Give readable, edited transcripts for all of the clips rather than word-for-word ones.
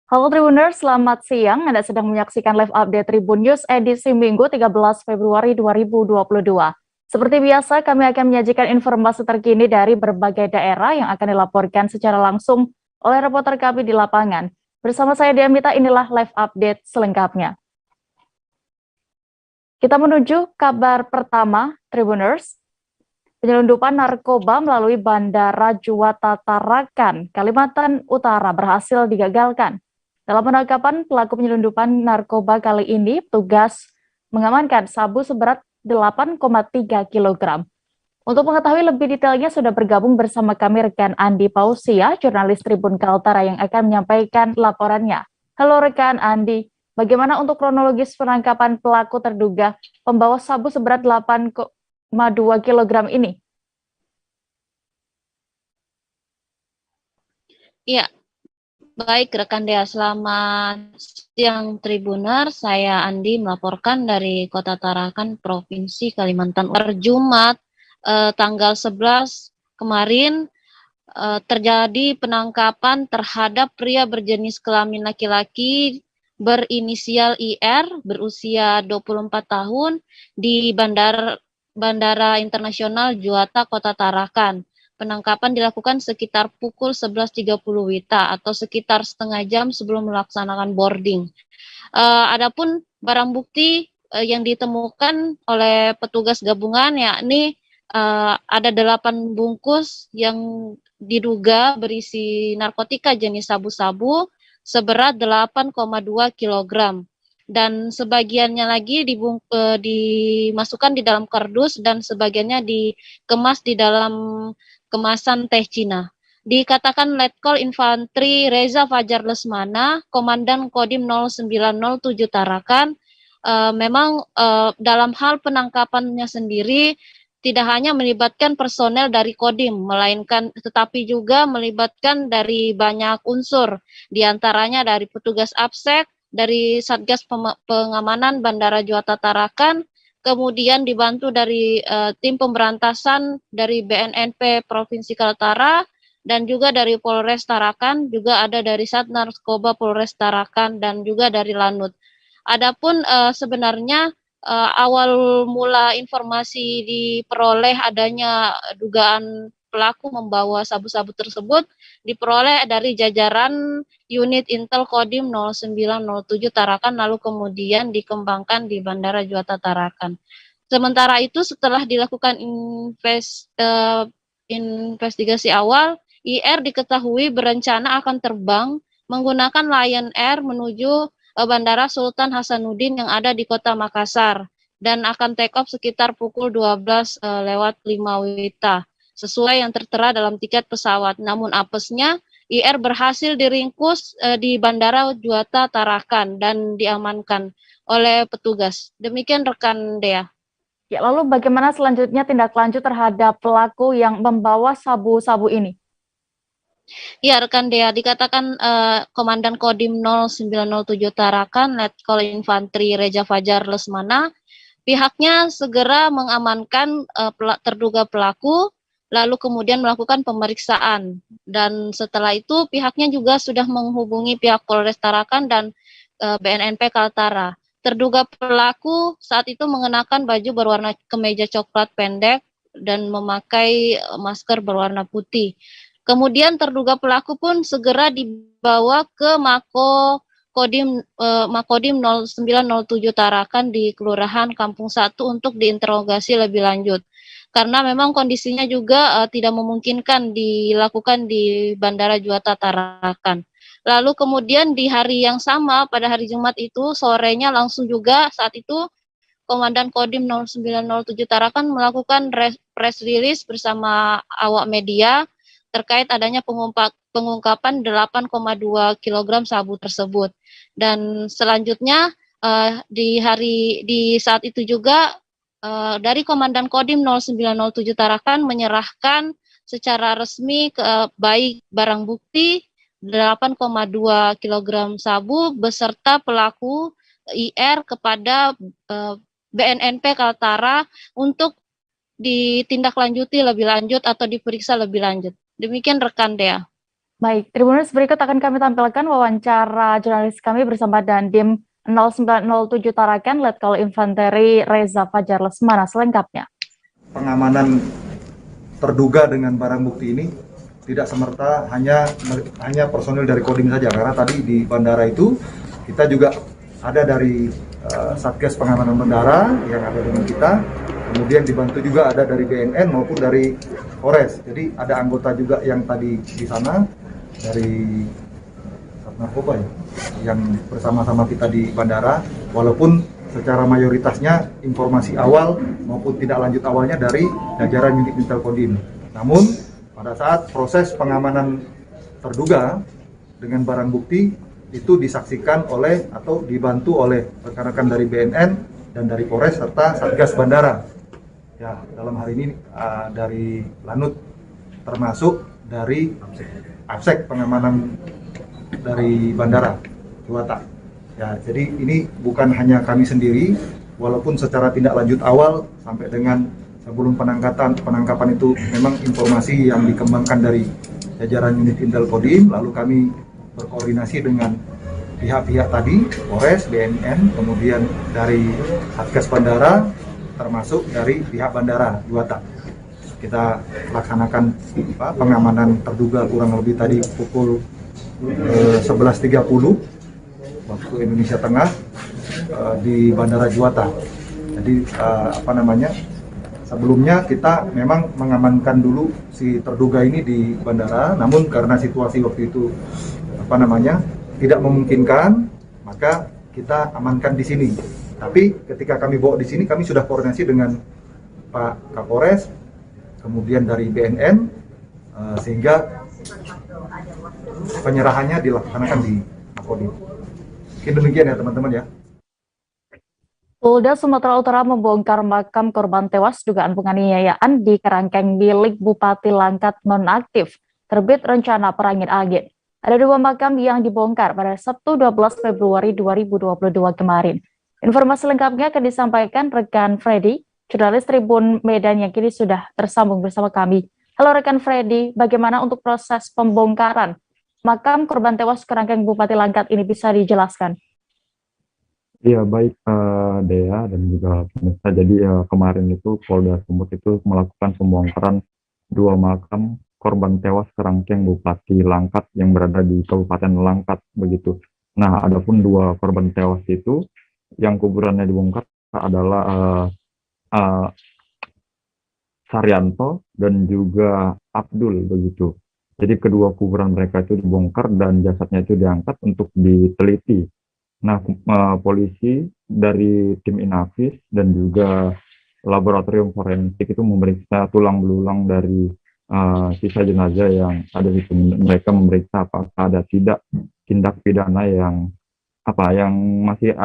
Halo Tribuners, selamat siang. Anda sedang menyaksikan live update Tribun News edisi Minggu 13 Februari 2022. Seperti biasa, kami akan menyajikan informasi terkini dari berbagai daerah yang akan dilaporkan secara langsung oleh reporter kami di lapangan. Bersama saya Diamita, inilah live update selengkapnya. Kita menuju kabar pertama, Tribuners. Penyelundupan narkoba melalui Bandara Juwata Tarakan, Kalimantan Utara berhasil digagalkan. Dalam penangkapan pelaku penyelundupan narkoba kali ini, petugas mengamankan sabu seberat 8,3 kg. Untuk mengetahui lebih detailnya sudah bergabung bersama kami rekan Andi Pausia, jurnalis Tribun Kaltara yang akan menyampaikan laporannya. Halo rekan Andi, bagaimana untuk kronologis penangkapan pelaku terduga pembawa sabu seberat 8,2 kg ini? Iya, baik rekan Dea, selamat siang Tribuner. Saya Andi melaporkan dari Kota Tarakan, Provinsi Kalimantan Utara. Jumat tanggal 11 kemarin terjadi penangkapan terhadap pria berjenis kelamin laki-laki berinisial IR berusia 24 tahun di Bandara Internasional Juwata Kota Tarakan. Penangkapan dilakukan sekitar pukul 11.30 WITA atau sekitar setengah jam sebelum melaksanakan boarding. Adapun barang bukti yang ditemukan oleh petugas gabungan yakni ada 8 bungkus yang diduga berisi narkotika jenis sabu-sabu seberat 8,2 kg dan sebagiannya lagi dimasukkan di dalam kardus dan sebagiannya dikemas di dalam kemasan teh Cina. Dikatakan Letkol Infantri Reza Fajar Lesmana, Komandan Kodim 0907 Tarakan, memang dalam hal penangkapannya sendiri tidak hanya melibatkan personel dari Kodim, melainkan tetapi juga melibatkan dari banyak unsur, diantaranya dari petugas APSEK, dari Satgas Pengamanan Bandara Juwata Tarakan, kemudian dibantu dari tim pemberantasan dari BNNP Provinsi Kaltara, dan juga dari Polres Tarakan, juga ada dari Sat Narkoba Polres Tarakan, dan juga dari Lanut. Adapun sebenarnya awal mula informasi diperoleh adanya dugaan pelaku membawa sabu-sabu tersebut diperoleh dari jajaran unit Intel Kodim 0907 Tarakan, lalu kemudian dikembangkan di Bandara Juwata Tarakan. Sementara itu setelah dilakukan investigasi awal, IR diketahui berencana akan terbang menggunakan Lion Air menuju Bandara Sultan Hasanuddin yang ada di Kota Makassar dan akan take off sekitar pukul 12:05 WITA sesuai yang tertera dalam tiket pesawat. Namun apesnya IR berhasil diringkus di Bandara Juwata Tarakan dan diamankan oleh petugas. Demikian rekan Dea. Ya, lalu bagaimana selanjutnya tindak lanjut terhadap pelaku yang membawa sabu-sabu ini? Ya, rekan Dea, dikatakan Komandan Kodim 0907 Tarakan, Letkol Infantri Reza Fajar Lesmana, pihaknya segera mengamankan terduga pelaku, lalu kemudian melakukan pemeriksaan. Dan setelah itu pihaknya juga sudah menghubungi pihak Polres Tarakan dan BNNP Kaltara. Terduga pelaku saat itu mengenakan baju berwarna kemeja coklat pendek dan memakai masker berwarna putih. Kemudian terduga pelaku pun segera dibawa ke Makodim 0907 Tarakan di Kelurahan Kampung 1 untuk diinterogasi lebih lanjut. Karena memang kondisinya juga tidak memungkinkan dilakukan di Bandara Juwata Tarakan. Lalu kemudian di hari yang sama pada hari Jumat itu sorenya langsung juga saat itu Komandan Kodim 0907 Tarakan melakukan press release bersama awak media terkait adanya pengungkapan 8,2 kg sabu tersebut. Dan selanjutnya di saat itu juga dari Komandan Kodim 0907 Tarakan menyerahkan secara resmi baik barang bukti 8,2 kg sabu beserta pelaku IR kepada BNNP Kaltara untuk ditindaklanjuti lebih lanjut atau diperiksa lebih lanjut. Demikian rekan Dea. Baik, Tribuners, berikut akan kami tampilkan wawancara jurnalis kami bersama Dandim 0907 Tarakan, Letkol Infanteri Reza Fajar Lesmana. Selengkapnya. Pengamanan terduga dengan barang bukti ini tidak semerta hanya personil dari Kodim saja, karena tadi di bandara itu kita juga ada dari Satgas Pengamanan Bandara yang ada dengan kita, kemudian dibantu juga ada dari BNN maupun dari Polres. Jadi ada anggota juga yang tadi di sana dari narkoba ya, yang bersama-sama kita di bandara, walaupun secara mayoritasnya informasi awal maupun tidak lanjut awalnya dari jajaran unit Intel Kodim. Namun pada saat proses pengamanan terduga dengan barang bukti itu disaksikan oleh atau dibantu oleh rekan-rekan dari BNN dan dari Polres serta Satgas Bandara. Ya, dalam hari ini dari Lanut termasuk dari APSEK pengamanan dari Bandara Juwata. Ya, jadi ini bukan hanya kami sendiri, walaupun secara tindak lanjut awal sampai dengan sebelum penangkapan itu memang informasi yang dikembangkan dari jajaran unit Intel Kodim, lalu kami berkoordinasi dengan pihak-pihak tadi, Polres, BNN, kemudian dari Satgas Bandara, termasuk dari pihak Bandara Juwata. Kita laksanakan pengamanan terduga kurang lebih tadi pukul 11.30 waktu Indonesia Tengah di Bandara Juwata. Jadi sebelumnya kita memang mengamankan dulu si terduga ini di bandara, namun karena situasi waktu itu tidak memungkinkan, maka kita amankan di sini. Tapi ketika kami bawa di sini, kami sudah koordinasi dengan Pak Kapolres, kemudian dari BNN, sehingga penyerahannya dilaksanakan di Makodim. Mungkin demikian ya teman-teman ya. Polda Sumatera Utara membongkar makam korban tewas dugaan penganiayaan di kerangkeng milik Bupati Langkat nonaktif, terbit rencana perangin-angin. Ada dua makam yang dibongkar pada Sabtu 12 Februari 2022 kemarin. Informasi lengkapnya akan disampaikan rekan Freddy, jurnalis Tribun Medan yang kini sudah tersambung bersama kami. Halo rekan Freddy, bagaimana untuk proses pembongkaran makam korban tewas kerangkeng Bupati Langkat ini, bisa dijelaskan? Iya, baik Dea dan juga pemirsa. Jadi kemarin itu Polda Sumut itu melakukan pembongkaran dua makam korban tewas kerangkeng Bupati Langkat yang berada di Kabupaten Langkat begitu. Nah, adapun dua korban tewas itu yang kuburannya dibongkar adalah Saryanto dan juga Abdul begitu. Jadi kedua kuburan mereka itu dibongkar dan jasadnya itu diangkat untuk diteliti. Nah, polisi dari tim Inafis dan juga laboratorium forensik itu memeriksa tulang belulang dari sisa jenazah yang ada di situ. Mereka memeriksa apakah ada tidak tindak pidana yang masih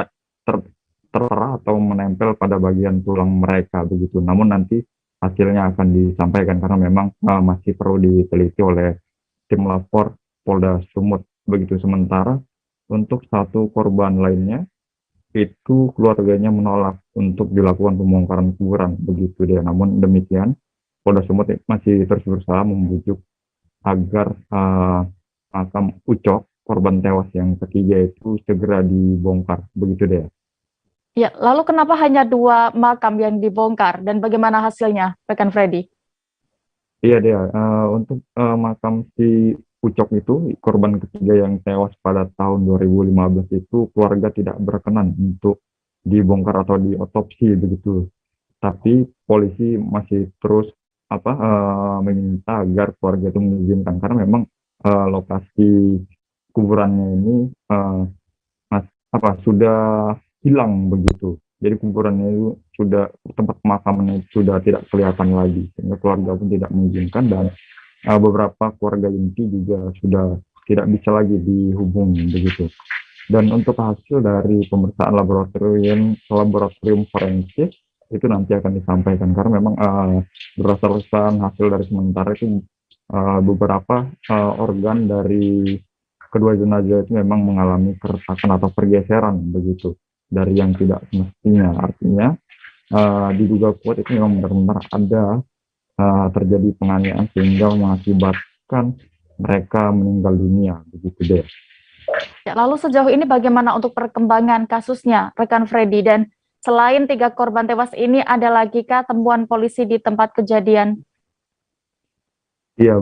tertera atau menempel pada bagian tulang mereka begitu. Namun nanti hasilnya akan disampaikan karena memang masih perlu diteliti oleh tim lapor Polda Sumut begitu. Sementara untuk satu korban lainnya itu keluarganya menolak untuk dilakukan pembongkaran kuburan begitu dia. Namun demikian Polda Sumut masih terus berusaha membujuk agar makam Ucok korban tewas yang ketiga itu segera dibongkar begitu dia. Ya, lalu kenapa hanya dua makam yang dibongkar dan bagaimana hasilnya, rekan Freddy? Iya dia, untuk makam si Ucok itu korban ketiga yang tewas pada tahun 2015 itu keluarga tidak berkenan untuk dibongkar atau diotopsi begitu. Tapi polisi masih terus meminta agar keluarga itu mengizinkan karena memang lokasi kuburannya ini sudah hilang begitu. Jadi kuburannya itu sudah, tempat pemakamannya sudah tidak kelihatan lagi, sehingga keluarga pun tidak mengizinkan dan beberapa keluarga inti juga sudah tidak bisa lagi dihubungi begitu. Dan untuk hasil dari pemeriksaan laboratorium forensik itu nanti akan disampaikan karena memang berdasarkan hasil dari sementara itu beberapa organ dari kedua jenazah itu memang mengalami keretakan atau pergeseran begitu dari yang tidak semestinya. Artinya diduga kuat itu memang benar-benar ada terjadi penganiayaan sehingga mengakibatkan mereka meninggal dunia, begitu deh. Ya, lalu sejauh ini bagaimana untuk perkembangan kasusnya, rekan Freddy? Dan selain 3 korban tewas ini, ada lagi kah temuan polisi di tempat kejadian? Iya,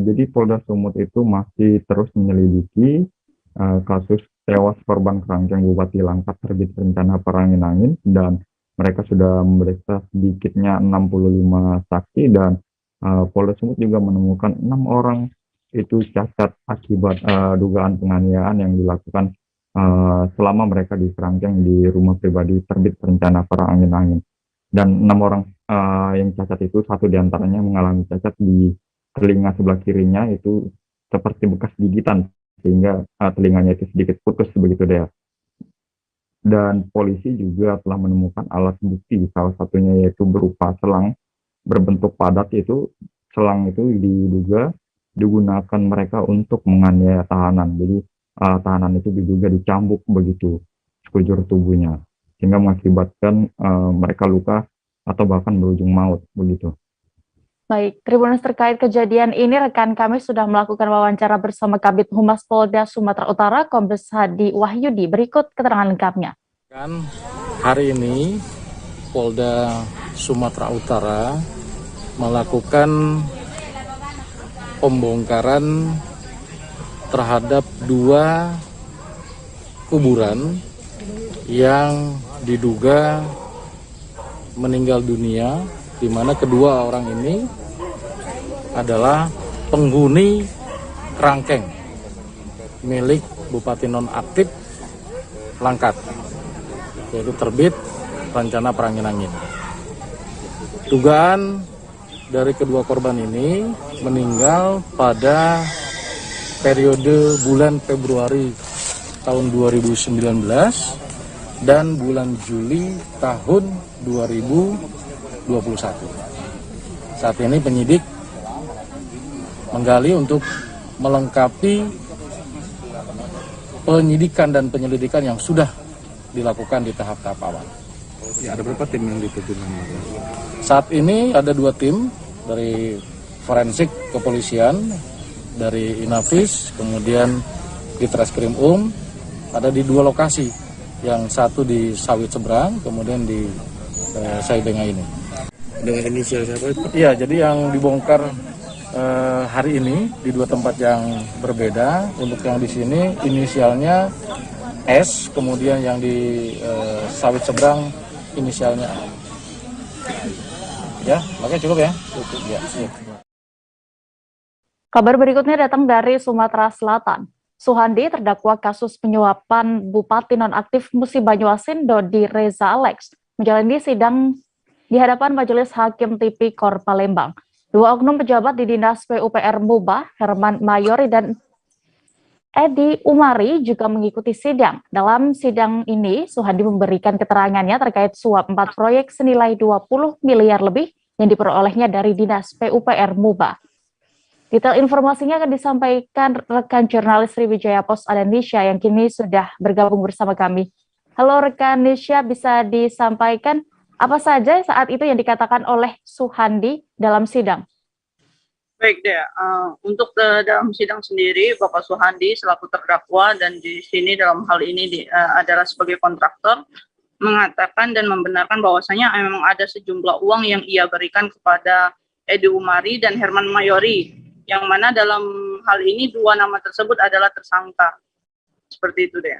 jadi Polda Sumut itu masih terus menyelidiki kasus tewas korban kerangkeng Bupati Langkat terbit rencana perangin-angin, dan mereka sudah memeriksa sedikitnya 65 saksi, dan Polda Sumut juga menemukan 6 orang itu cacat akibat dugaan penganiayaan yang dilakukan selama mereka di kerangkeng di rumah pribadi terbit rencana perangin-angin. Dan 6 orang yang cacat itu, 1 diantaranya mengalami cacat di telinga sebelah kirinya itu seperti bekas gigitan, sehingga telinganya itu sedikit putus, begitu deh. Dan polisi juga telah menemukan alat bukti, salah satunya yaitu berupa selang berbentuk padat. Itu selang itu diduga digunakan mereka untuk menganiaya tahanan. Jadi tahanan itu diduga dicambuk begitu sekujur tubuhnya, sehingga mengakibatkan mereka luka atau bahkan berujung maut begitu. Baik, Tribuners, terkait kejadian ini rekan kami sudah melakukan wawancara bersama Kabid Humas Polda Sumatera Utara, Kombes Hadi Wahyudi. Berikut keterangan lengkapnya. Hari ini Polda Sumatera Utara melakukan pembongkaran terhadap 2 kuburan yang diduga meninggal dunia, di mana kedua orang ini adalah penghuni kerangkeng milik Bupati Nonaktif Langkat, yaitu terbit rencana perangin-angin. Dugaan dari kedua korban ini meninggal pada periode bulan Februari tahun 2019 dan bulan Juli tahun 2021. Saat ini penyidik menggali untuk melengkapi penyidikan dan penyelidikan yang sudah dilakukan di tahap-tahap awal. Ya, ada berapa tim yang diterjunkan? Saat ini ada 2 tim dari forensik kepolisian, dari Inavis, kemudian di Treskrim ada di 2 lokasi, yang satu di Sawit Seberang, kemudian di Saibenga ini. Dengan inisial siapa? Iya, jadi yang dibongkar hari ini di 2 tempat yang berbeda. Untuk yang di sini inisialnya S, kemudian yang di Sawit Seberang inisialnya A. Ya, makanya cukup ya. Cukup. Ya. Kabar berikutnya datang dari Sumatera Selatan. Suhandi terdakwa kasus penyuapan Bupati Nonaktif Musi Banyuasin Dodi Reza Alex menjalani sidang di hadapan Majelis Hakim Tipikor Palembang. 2 oknum pejabat di Dinas PUPR Muba, Herman Mayori dan Edi Umari juga mengikuti sidang. Dalam sidang ini, Suhandi memberikan keterangannya terkait suap 4 proyek senilai 20 miliar lebih yang diperolehnya dari Dinas PUPR Muba. Detail informasinya akan disampaikan rekan jurnalis Sriwijaya Pos Indonesia yang kini sudah bergabung bersama kami. Halo rekan Nisha, bisa disampaikan apa saja saat itu yang dikatakan oleh Suhandi dalam sidang? Baik deh, untuk dalam sidang sendiri, Bapak Suhandi selaku terdakwa dan di sini dalam hal ini adalah sebagai kontraktor, mengatakan dan membenarkan bahwasanya memang ada sejumlah uang yang ia berikan kepada Edi Umari dan Herman Mayori, yang mana dalam hal ini 2 nama tersebut adalah tersangka. Seperti itu deh.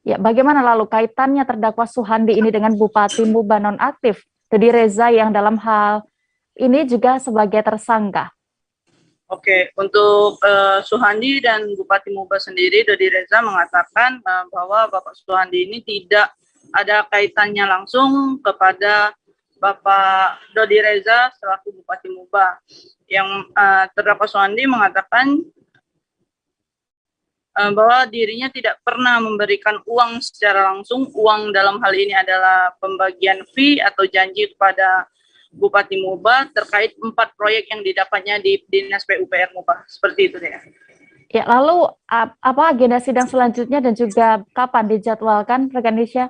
Ya, bagaimana lalu kaitannya terdakwa Suhandi ini dengan Bupati Muba Nonaktif Dodi Reza yang dalam hal ini juga sebagai tersangka? Oke, untuk Suhandi dan Bupati Muba sendiri, Dodi Reza mengatakan bahwa Bapak Suhandi ini tidak ada kaitannya langsung kepada Bapak Dodi Reza selaku Bupati Muba. Yang terdakwa Suhandi mengatakan bahwa dirinya tidak pernah memberikan uang secara langsung. Uang dalam hal ini adalah pembagian fee atau janji kepada Bupati Muba terkait 4 proyek yang didapatnya di Dinas PUPR Muba. Seperti itu ya. Ya, lalu apa agenda sidang selanjutnya dan juga kapan dijadwalkan, rekan Nisha?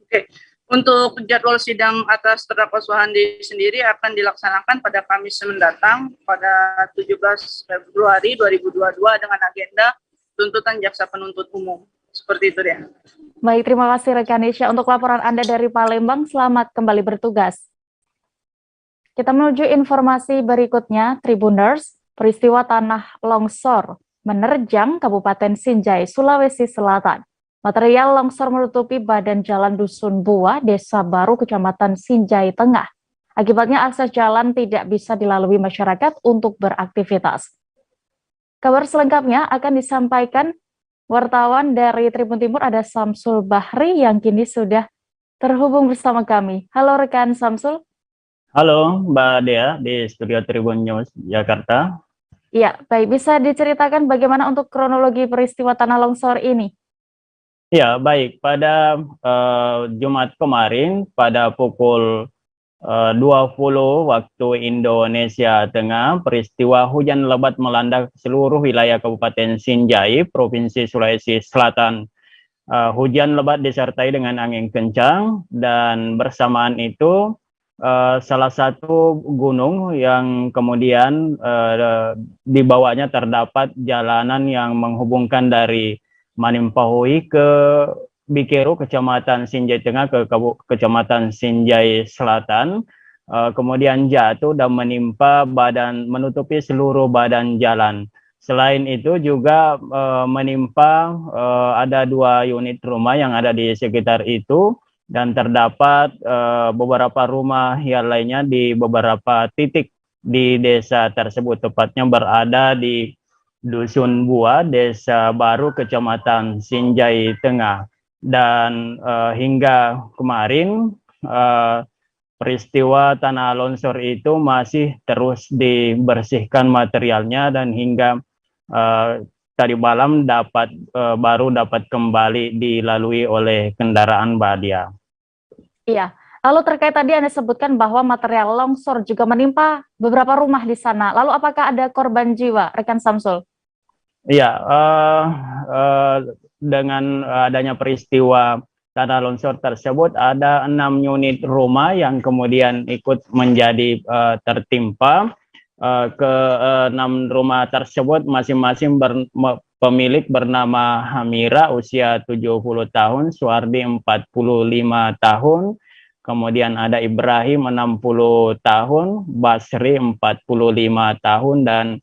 Oke, Untuk jadwal sidang atas terdakwa Suhandi sendiri akan dilaksanakan pada Kamis mendatang pada 17 Februari 2022 dengan agenda tuntutan jaksa penuntut umum. Seperti itu ya. Baik, terima kasih rekan Nisha untuk laporan Anda dari Palembang. Selamat kembali bertugas. Kita menuju informasi berikutnya, Tribuners. Peristiwa tanah longsor menerjang Kabupaten Sinjai, Sulawesi Selatan. Material longsor menutupi badan jalan Dusun Bua, Desa Baru, Kecamatan Sinjai Tengah. Akibatnya akses jalan tidak bisa dilalui masyarakat untuk beraktivitas. Kabar selengkapnya akan disampaikan wartawan dari Tribun Timur, ada Samsul Bahri yang kini sudah terhubung bersama kami. Halo rekan Samsul. Halo Mbak Dea di Studio Tribun News Jakarta. Ya, baik. Bisa diceritakan bagaimana untuk kronologi peristiwa tanah longsor ini? Ya, baik. Pada Jumat kemarin, pada pukul 20 waktu Indonesia Tengah, peristiwa hujan lebat melanda seluruh wilayah Kabupaten Sinjai, Provinsi Sulawesi Selatan. Hujan lebat disertai dengan angin kencang, dan bersamaan itu salah satu gunung yang kemudian di bawahnya terdapat jalanan yang menghubungkan dari Manimpahui ke Bikeru, Kecamatan Sinjai Tengah ke Kecamatan Sinjai Selatan, kemudian jatuh dan menutupi seluruh badan jalan. Selain itu juga menimpa ada 2 unit rumah yang ada di sekitar itu, dan terdapat beberapa rumah yang lainnya di beberapa titik di desa tersebut, tepatnya berada di Dusun Bua, Desa Baru, Kecamatan Sinjai Tengah. Dan hingga kemarin peristiwa tanah longsor itu masih terus dibersihkan materialnya, dan hingga tadi malam baru dapat kembali dilalui oleh kendaraan Badia. Iya, lalu terkait tadi Anda sebutkan bahwa material longsor juga menimpa beberapa rumah di sana. Lalu apakah ada korban jiwa, rekan Samsul? Iya, dengan adanya peristiwa tanah longsor tersebut, ada 6 unit rumah yang kemudian ikut menjadi tertimpa. Ke-6 rumah tersebut masing-masing pemilik bernama Hamira usia 70 tahun, Suardi 45 tahun, kemudian ada Ibrahim 60 tahun, Basri 45 tahun, dan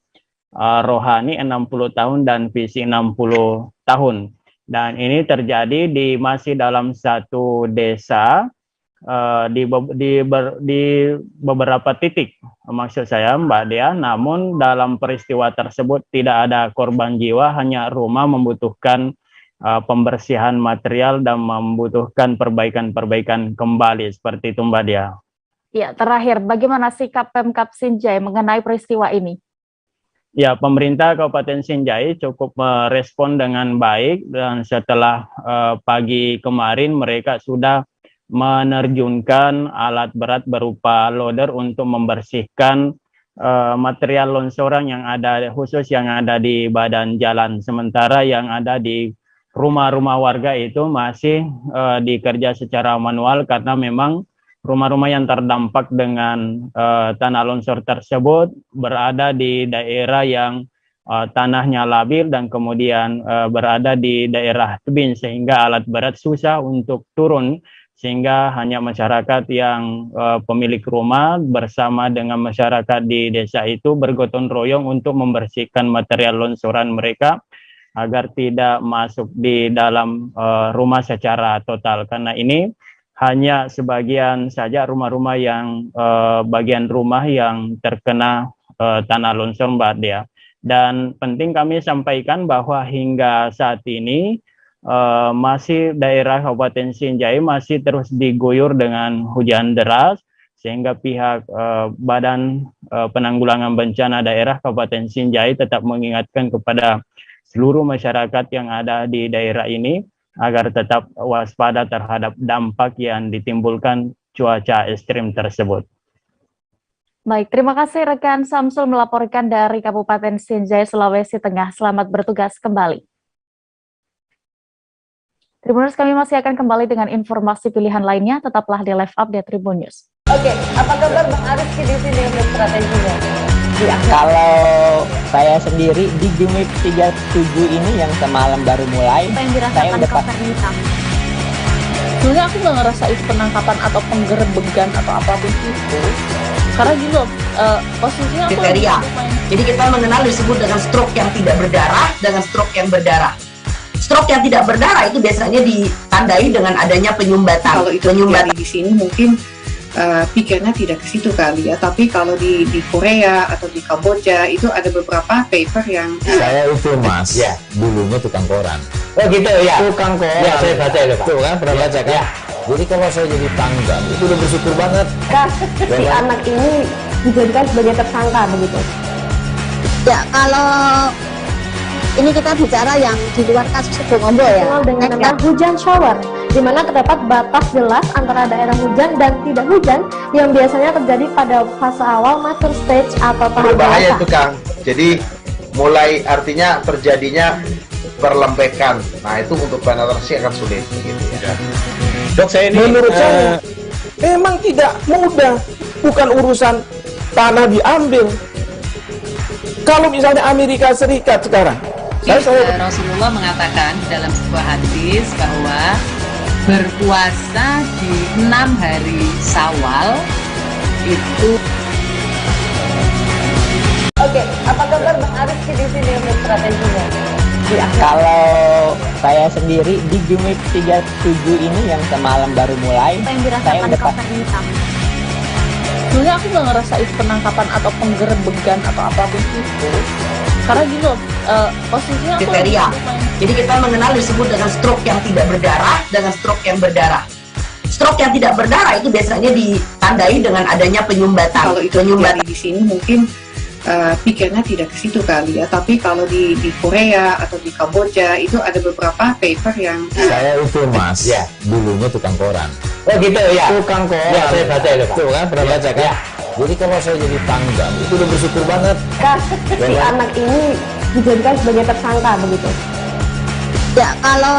Rohani 60 tahun, dan Visi 60 tahun. Dan ini terjadi masih dalam satu desa, di beberapa titik, maksud saya Mbak Dea. Namun dalam peristiwa tersebut tidak ada korban jiwa, hanya rumah membutuhkan pembersihan material dan membutuhkan perbaikan kembali, seperti itu Mbak Dea. Ya, terakhir, bagaimana sikap Pemkab Sinjai mengenai peristiwa ini? Ya, pemerintah Kabupaten Sinjai cukup merespon dengan baik, dan setelah pagi kemarin mereka sudah menerjunkan alat berat berupa loader untuk membersihkan material longsoran yang ada, khusus yang ada di badan jalan. Sementara yang ada di rumah-rumah warga itu masih dikerja secara manual, karena memang rumah-rumah yang terdampak dengan tanah longsor tersebut berada di daerah yang tanahnya labil dan kemudian berada di daerah tebing, sehingga alat berat susah untuk turun, sehingga hanya masyarakat yang pemilik rumah bersama dengan masyarakat di desa itu bergotong royong untuk membersihkan material longsoran mereka agar tidak masuk di dalam rumah secara total. Karena ini hanya sebagian saja rumah-rumah yang bagian rumah yang terkena tanah longsor, Mbak Dea. Dan penting kami sampaikan bahwa hingga saat ini masih daerah Kabupaten Sinjai masih terus diguyur dengan hujan deras, sehingga pihak Badan Penanggulangan Bencana Daerah Kabupaten Sinjai tetap mengingatkan kepada seluruh masyarakat yang ada di daerah ini agar tetap waspada terhadap dampak yang ditimbulkan cuaca ekstrim tersebut. Baik, terima kasih rekan Samsul melaporkan dari Kabupaten Sinjai, Sulawesi Tengah. Selamat bertugas kembali. Tribuners, kami masih akan kembali dengan informasi pilihan lainnya. Tetaplah di Live Update Tribun News. Oke, apa kabar Bang Ariski di sini untuk strateginya? Kalau saya sendiri di Jumip 37 ini yang semalam baru mulai, Apa yang saya dirasakan udah Kak Fernita? Sebenarnya aku nggak ngerasa itu penangkapan atau penggerebegan atau apapun itu, karena gini loh, posisinya aku Kriteria. lagi main. Jadi kita mengenal disebut dengan stroke yang tidak berdarah dengan stroke yang berdarah. Stroke yang tidak berdarah itu biasanya ditandai dengan adanya penyumbatan. Kalau itu terjadi di sini mungkin pikirnya tidak ke situ kali ya, tapi kalau di Korea atau di Kamboja itu ada beberapa paper yang saya itu mas, ya dulunya tukang koran. Oh gitu ya, Tukang koran. ya saya baca itu Pak. Tuh kan pernah baca kan? Ya. Jadi kalau saya jadi tanggal itu udah bersyukur banget. Si anak ini dijadikan sebagai tersangka begitu. Ya, kalau ini kita bicara yang di luar kasus Sebongombo ya. Dengan nama hujan shower, di mana terdapat batas jelas antara daerah hujan dan tidak hujan yang biasanya terjadi pada fase awal master stage atau tahap berbahaya dewasa. itu Kang. Jadi mulai artinya terjadinya perlembekan. Nah itu untuk penetrasi akan sulit gitu ya. Dok, saya ini menurut saya memang tidak mudah, bukan urusan tanah diambil. Kalau misalnya Amerika Serikat sekarang, Rasulullah mengatakan dalam sebuah hadis bahwa berpuasa di 6 hari Syawal itu. Oke, apa kabar Bang Ariski di sini untuk strateginya? Kalau saya sendiri di Jumip 37 ini yang semalam baru mulai, Apa yang saya dirasakan udah Kak Fernita? Sebenarnya aku nggak ngerasa itu penangkapan atau penggerebegan atau apapun itu, karena gini loh, posisinya aku lagi Kriteria. main. Jadi kita mengenal disebut dengan stroke yang tidak berdarah dengan stroke yang berdarah. Stroke yang tidak berdarah itu biasanya ditandai dengan adanya penyumbatan. kalau itu terjadi di sini mungkin pikirnya tidak ke situ kali ya, tapi kalau di Korea atau di Kamboja itu ada beberapa paper yang Saya itu mas, ya dulunya tukang koran. Oh gitu ya, Tukang koran. ya saya baca itu Pak. Tuh kan pernah baca kan? Ya. Jadi kalau saya jadi tanggal itu udah bersyukur banget. Si anak ini dijadikan sebagai tersangka begitu. Ya, kalau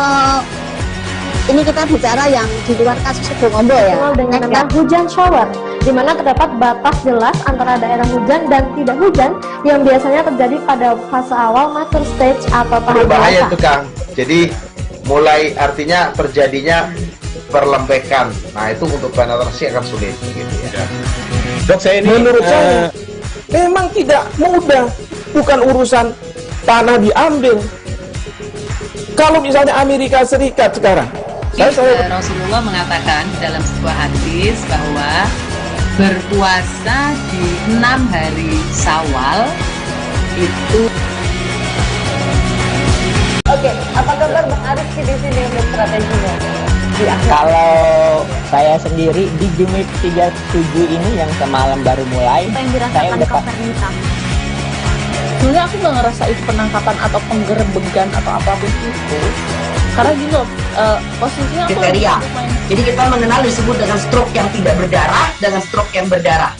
ini kita bicara yang di luar kasus Sebongombo ya. Dengan nama hujan shower, di mana terdapat batas jelas antara daerah hujan dan tidak hujan yang biasanya terjadi pada fase awal master stage atau tahap Berbahaya dewasa. itu Kang. Jadi mulai artinya terjadinya perlembekan. Nah itu untuk penetrasi akan sulit gitu ya. Dok, saya ini menurut saya memang tidak mudah, bukan urusan tanah diambil. Kalau misalnya Amerika Serikat sekarang, Rasulullah mengatakan dalam sebuah hadis bahwa berpuasa di 6 hari Syawal itu. Oke, apa kabar Bang Ariski di sini untuk strateginya? Kalau saya sendiri di Jumip 37 ini yang semalam baru mulai, Apa yang saya dirasakan udah Kak Fernita? Sebenarnya aku nggak ngerasa itu penangkapan atau penggerebegan atau apapun itu, karena gini loh, posisinya aku lagi Kriteria. main. Jadi kita mengenal disebut dengan stroke yang tidak berdarah dengan stroke yang berdarah.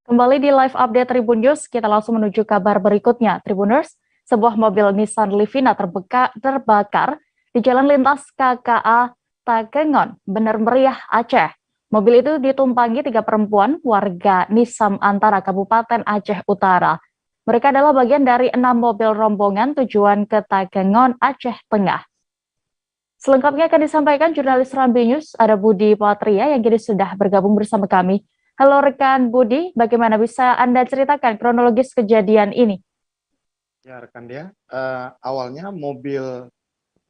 Kembali di Live Update Tribun News, kita langsung menuju kabar berikutnya. Tribuners, sebuah mobil Nissan Livina terbakar di jalan lintas KKA Takengon, Bener Meriah, Aceh. Mobil itu ditumpangi 3 perempuan warga Nisam Antara, Kabupaten Aceh Utara. Mereka adalah bagian dari 6 mobil rombongan tujuan ke Takengon, Aceh Tengah. Selengkapnya akan disampaikan jurnalis Rambi News, ada Budi Patria yang kini sudah bergabung bersama kami. Halo rekan Budi, bagaimana bisa Anda ceritakan kronologis kejadian ini? Ya rekan dia, awalnya mobil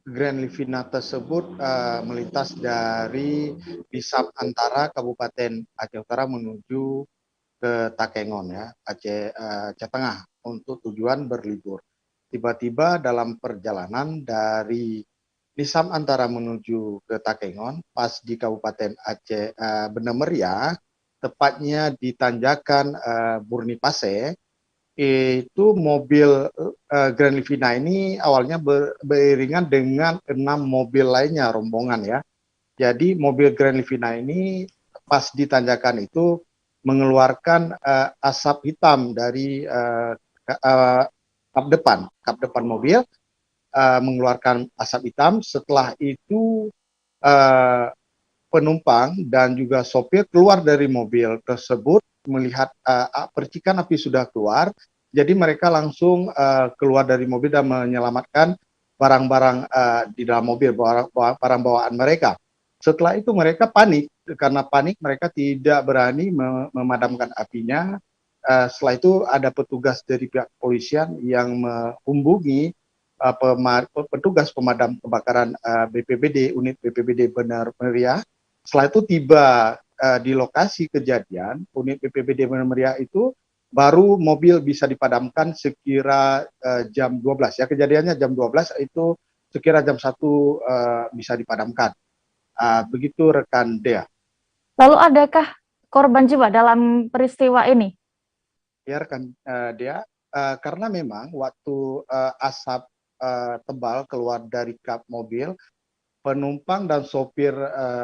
Grand Livina tersebut melintas dari Nisam Antara Kabupaten Aceh Utara menuju ke Takengon ya, Aceh Tengah untuk tujuan berlibur. Tiba-tiba dalam perjalanan dari Nisam Antara menuju ke Takengon, pas di Kabupaten Aceh Bener Meriah, tepatnya di tanjakan Burnipase, itu mobil Grand Livina ini awalnya beriringan dengan 6 mobil lainnya rombongan ya. Jadi mobil Grand Livina ini pas di tanjakan itu mengeluarkan asap hitam dari kap depan mobil. mengeluarkan asap hitam. Setelah itu penumpang dan juga sopir keluar dari mobil tersebut melihat percikan api sudah keluar, jadi mereka langsung keluar dari mobil dan menyelamatkan barang-barang di dalam mobil, barang bawaan mereka. Setelah itu mereka panik, karena panik mereka tidak berani memadamkan apinya. Setelah itu ada petugas dari pihak kepolisian yang menghubungi petugas pemadam kebakaran BPBD, unit BPBD Benar Meriah. Setelah itu tiba di lokasi kejadian, unit BPBD Benar Meriah itu baru mobil bisa dipadamkan sekira jam 12. Ya, kejadiannya jam 12, itu sekira jam 1 bisa dipadamkan. Begitu rekan Dea. Lalu adakah korban jiwa dalam peristiwa ini? Ya rekan Dea, karena memang waktu asap tebal keluar dari kap mobil, penumpang dan sopir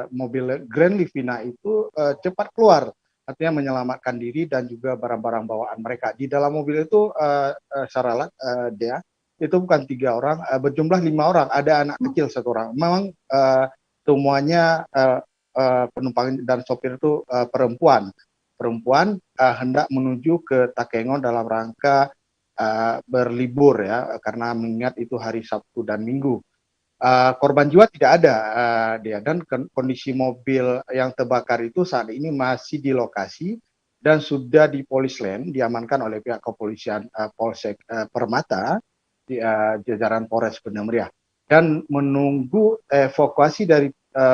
mobil Grand Livina itu cepat keluar, artinya menyelamatkan diri dan juga barang-barang bawaan mereka. Di dalam mobil itu, Saralat, Dea, itu bukan 3 orang, berjumlah 5 orang, ada anak kecil 1 orang. Memang semuanya penumpang dan sopir itu perempuan hendak menuju ke Takengon dalam rangka berlibur ya, karena mengingat itu hari Sabtu dan Minggu. Korban jiwa tidak ada, Dea, dan kondisi mobil yang terbakar itu saat ini masih di lokasi dan sudah di Polisland, diamankan oleh pihak kepolisian Polsek Permata di jajaran Polres Benar Meriah, dan menunggu evakuasi dari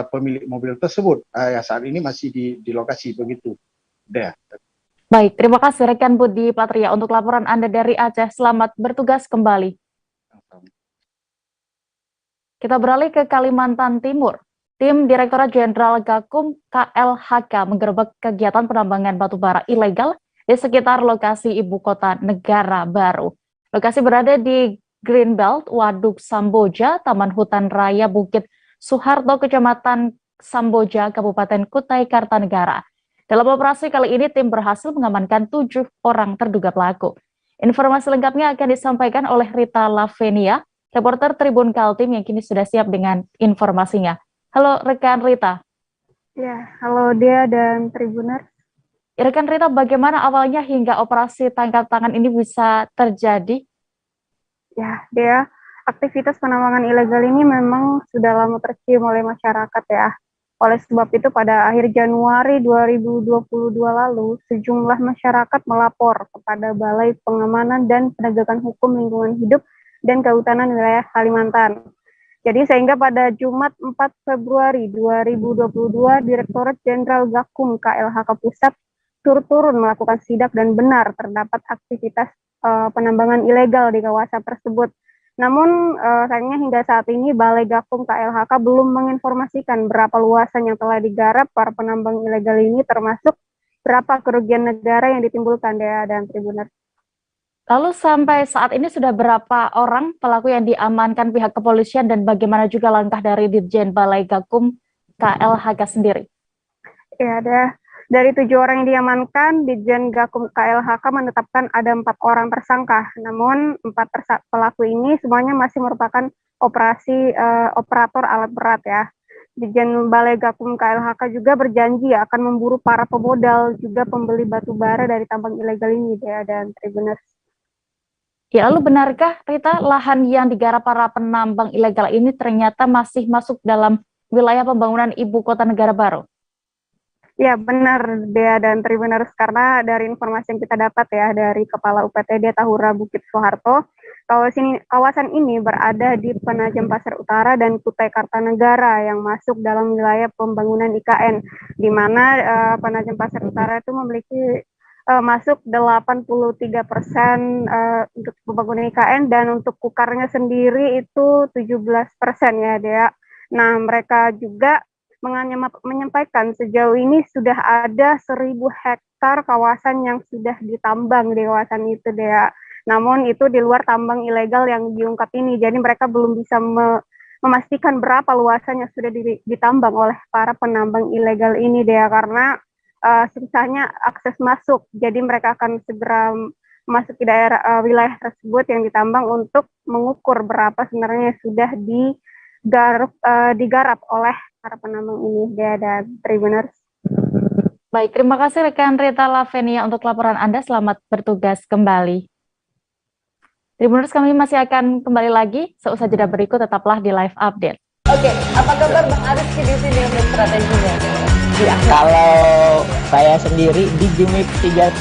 pemilik mobil tersebut. Ya, saat ini masih di lokasi, begitu, Dea. Baik, terima kasih rekan Budi Patria untuk laporan Anda dari Aceh. Selamat bertugas kembali. Kita beralih ke Kalimantan Timur. Tim Direktorat Jenderal Gakum KLHK menggerebek kegiatan penambangan batubara ilegal di sekitar lokasi ibu kota negara baru. Lokasi berada di Greenbelt, Waduk Samboja, Taman Hutan Raya Bukit Soeharto, Kecamatan Samboja, Kabupaten Kutai Kartanegara. Dalam operasi kali ini, tim berhasil mengamankan 7 orang terduga pelaku. Informasi lengkapnya akan disampaikan oleh Rita Lavenia, reporter Tribun Kaltim yang kini sudah siap dengan informasinya. Halo rekan Rita. Ya, halo Dea dan Tribuner. Rekan Rita, bagaimana awalnya hingga operasi tangkap tangan ini bisa terjadi? Ya, Dea, aktivitas penambangan ilegal ini memang sudah lama tercium oleh masyarakat ya. Oleh sebab itu pada akhir Januari 2022 lalu, sejumlah masyarakat melapor kepada Balai Pengamanan dan Penegakan Hukum Lingkungan Hidup dan Kehutanan Wilayah Kalimantan. Jadi sehingga pada Jumat 4 Februari 2022, Direktorat Jenderal Gakum KLHK Pusat turun melakukan sidak dan benar terdapat aktivitas penambangan ilegal di kawasan tersebut. Namun sayangnya hingga saat ini Balai Gakum KLHK belum menginformasikan berapa luasan yang telah digarap para penambang ilegal ini, termasuk berapa kerugian negara yang ditimbulkan, Dea dan Tribuner. Lalu sampai saat ini sudah berapa orang pelaku yang diamankan pihak kepolisian dan bagaimana juga langkah dari Ditjen Balai Gakum KLHK sendiri? Ya, dari 7 orang yang diamankan, Ditjen Gakum KLHK menetapkan ada 4 orang tersangka. Namun 4 pelaku ini semuanya masih merupakan operator alat berat ya. Ditjen Balai Gakum KLHK juga berjanji akan memburu para pemodal juga pembeli batu bara dari tambang ilegal ini, Dea dan Tribuners. Ya, lalu benarkah Rita lahan yang digarap para penambang ilegal ini ternyata masih masuk dalam wilayah pembangunan ibu kota negara baru? Ya benar, Dea dan Tribuners, karena dari informasi yang kita dapat ya dari Kepala UPTD Tahura Bukit Soeharto, kawasan ini berada di Penajam Pasir Utara dan Kutai Kartanegara yang masuk dalam wilayah pembangunan IKN, di mana Penajam Pasir Utara itu memiliki masuk 83% untuk pembangunan IKN, dan untuk kukarnya sendiri itu 17% ya, Dea. Nah, mereka juga menyampaikan sejauh ini sudah ada 1.000 hektar kawasan yang sudah ditambang di kawasan itu, Dea. Namun itu di luar tambang ilegal yang diungkap ini, jadi mereka belum bisa memastikan berapa luasan yang sudah ditambang oleh para penambang ilegal ini, Dea, karena susahnya akses masuk. Jadi mereka akan segera memasuki daerah wilayah tersebut yang ditambang untuk mengukur berapa sebenarnya sudah digarap oleh para penambang ini, Dea dan Tribuners. Baik, terima kasih rekan Rita Lavenia untuk laporan Anda. Selamat bertugas kembali. Tribuners, kami masih akan kembali lagi seusai jeda berikut, tetaplah di live update. Oke, apa kabar Bang Aris di sini untuk strateginya? Kalau saya sendiri di Jumip 37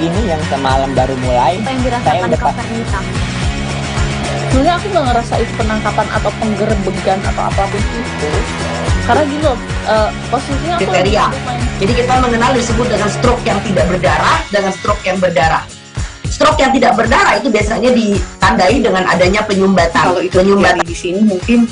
ini yang semalam baru mulai, Apa yang saya dirasakan udah Kopernita? Sebenarnya aku nggak ngerasain penangkapan atau penggerebekan atau apapun itu. Karena gini loh, posisinya aku Kriteria. Jadi kita mengenal disebut dengan stroke yang tidak berdarah dengan stroke yang berdarah. Stroke yang tidak berdarah itu biasanya ditandai dengan adanya penyumbatan. Kalau itu terjadi di sini mungkin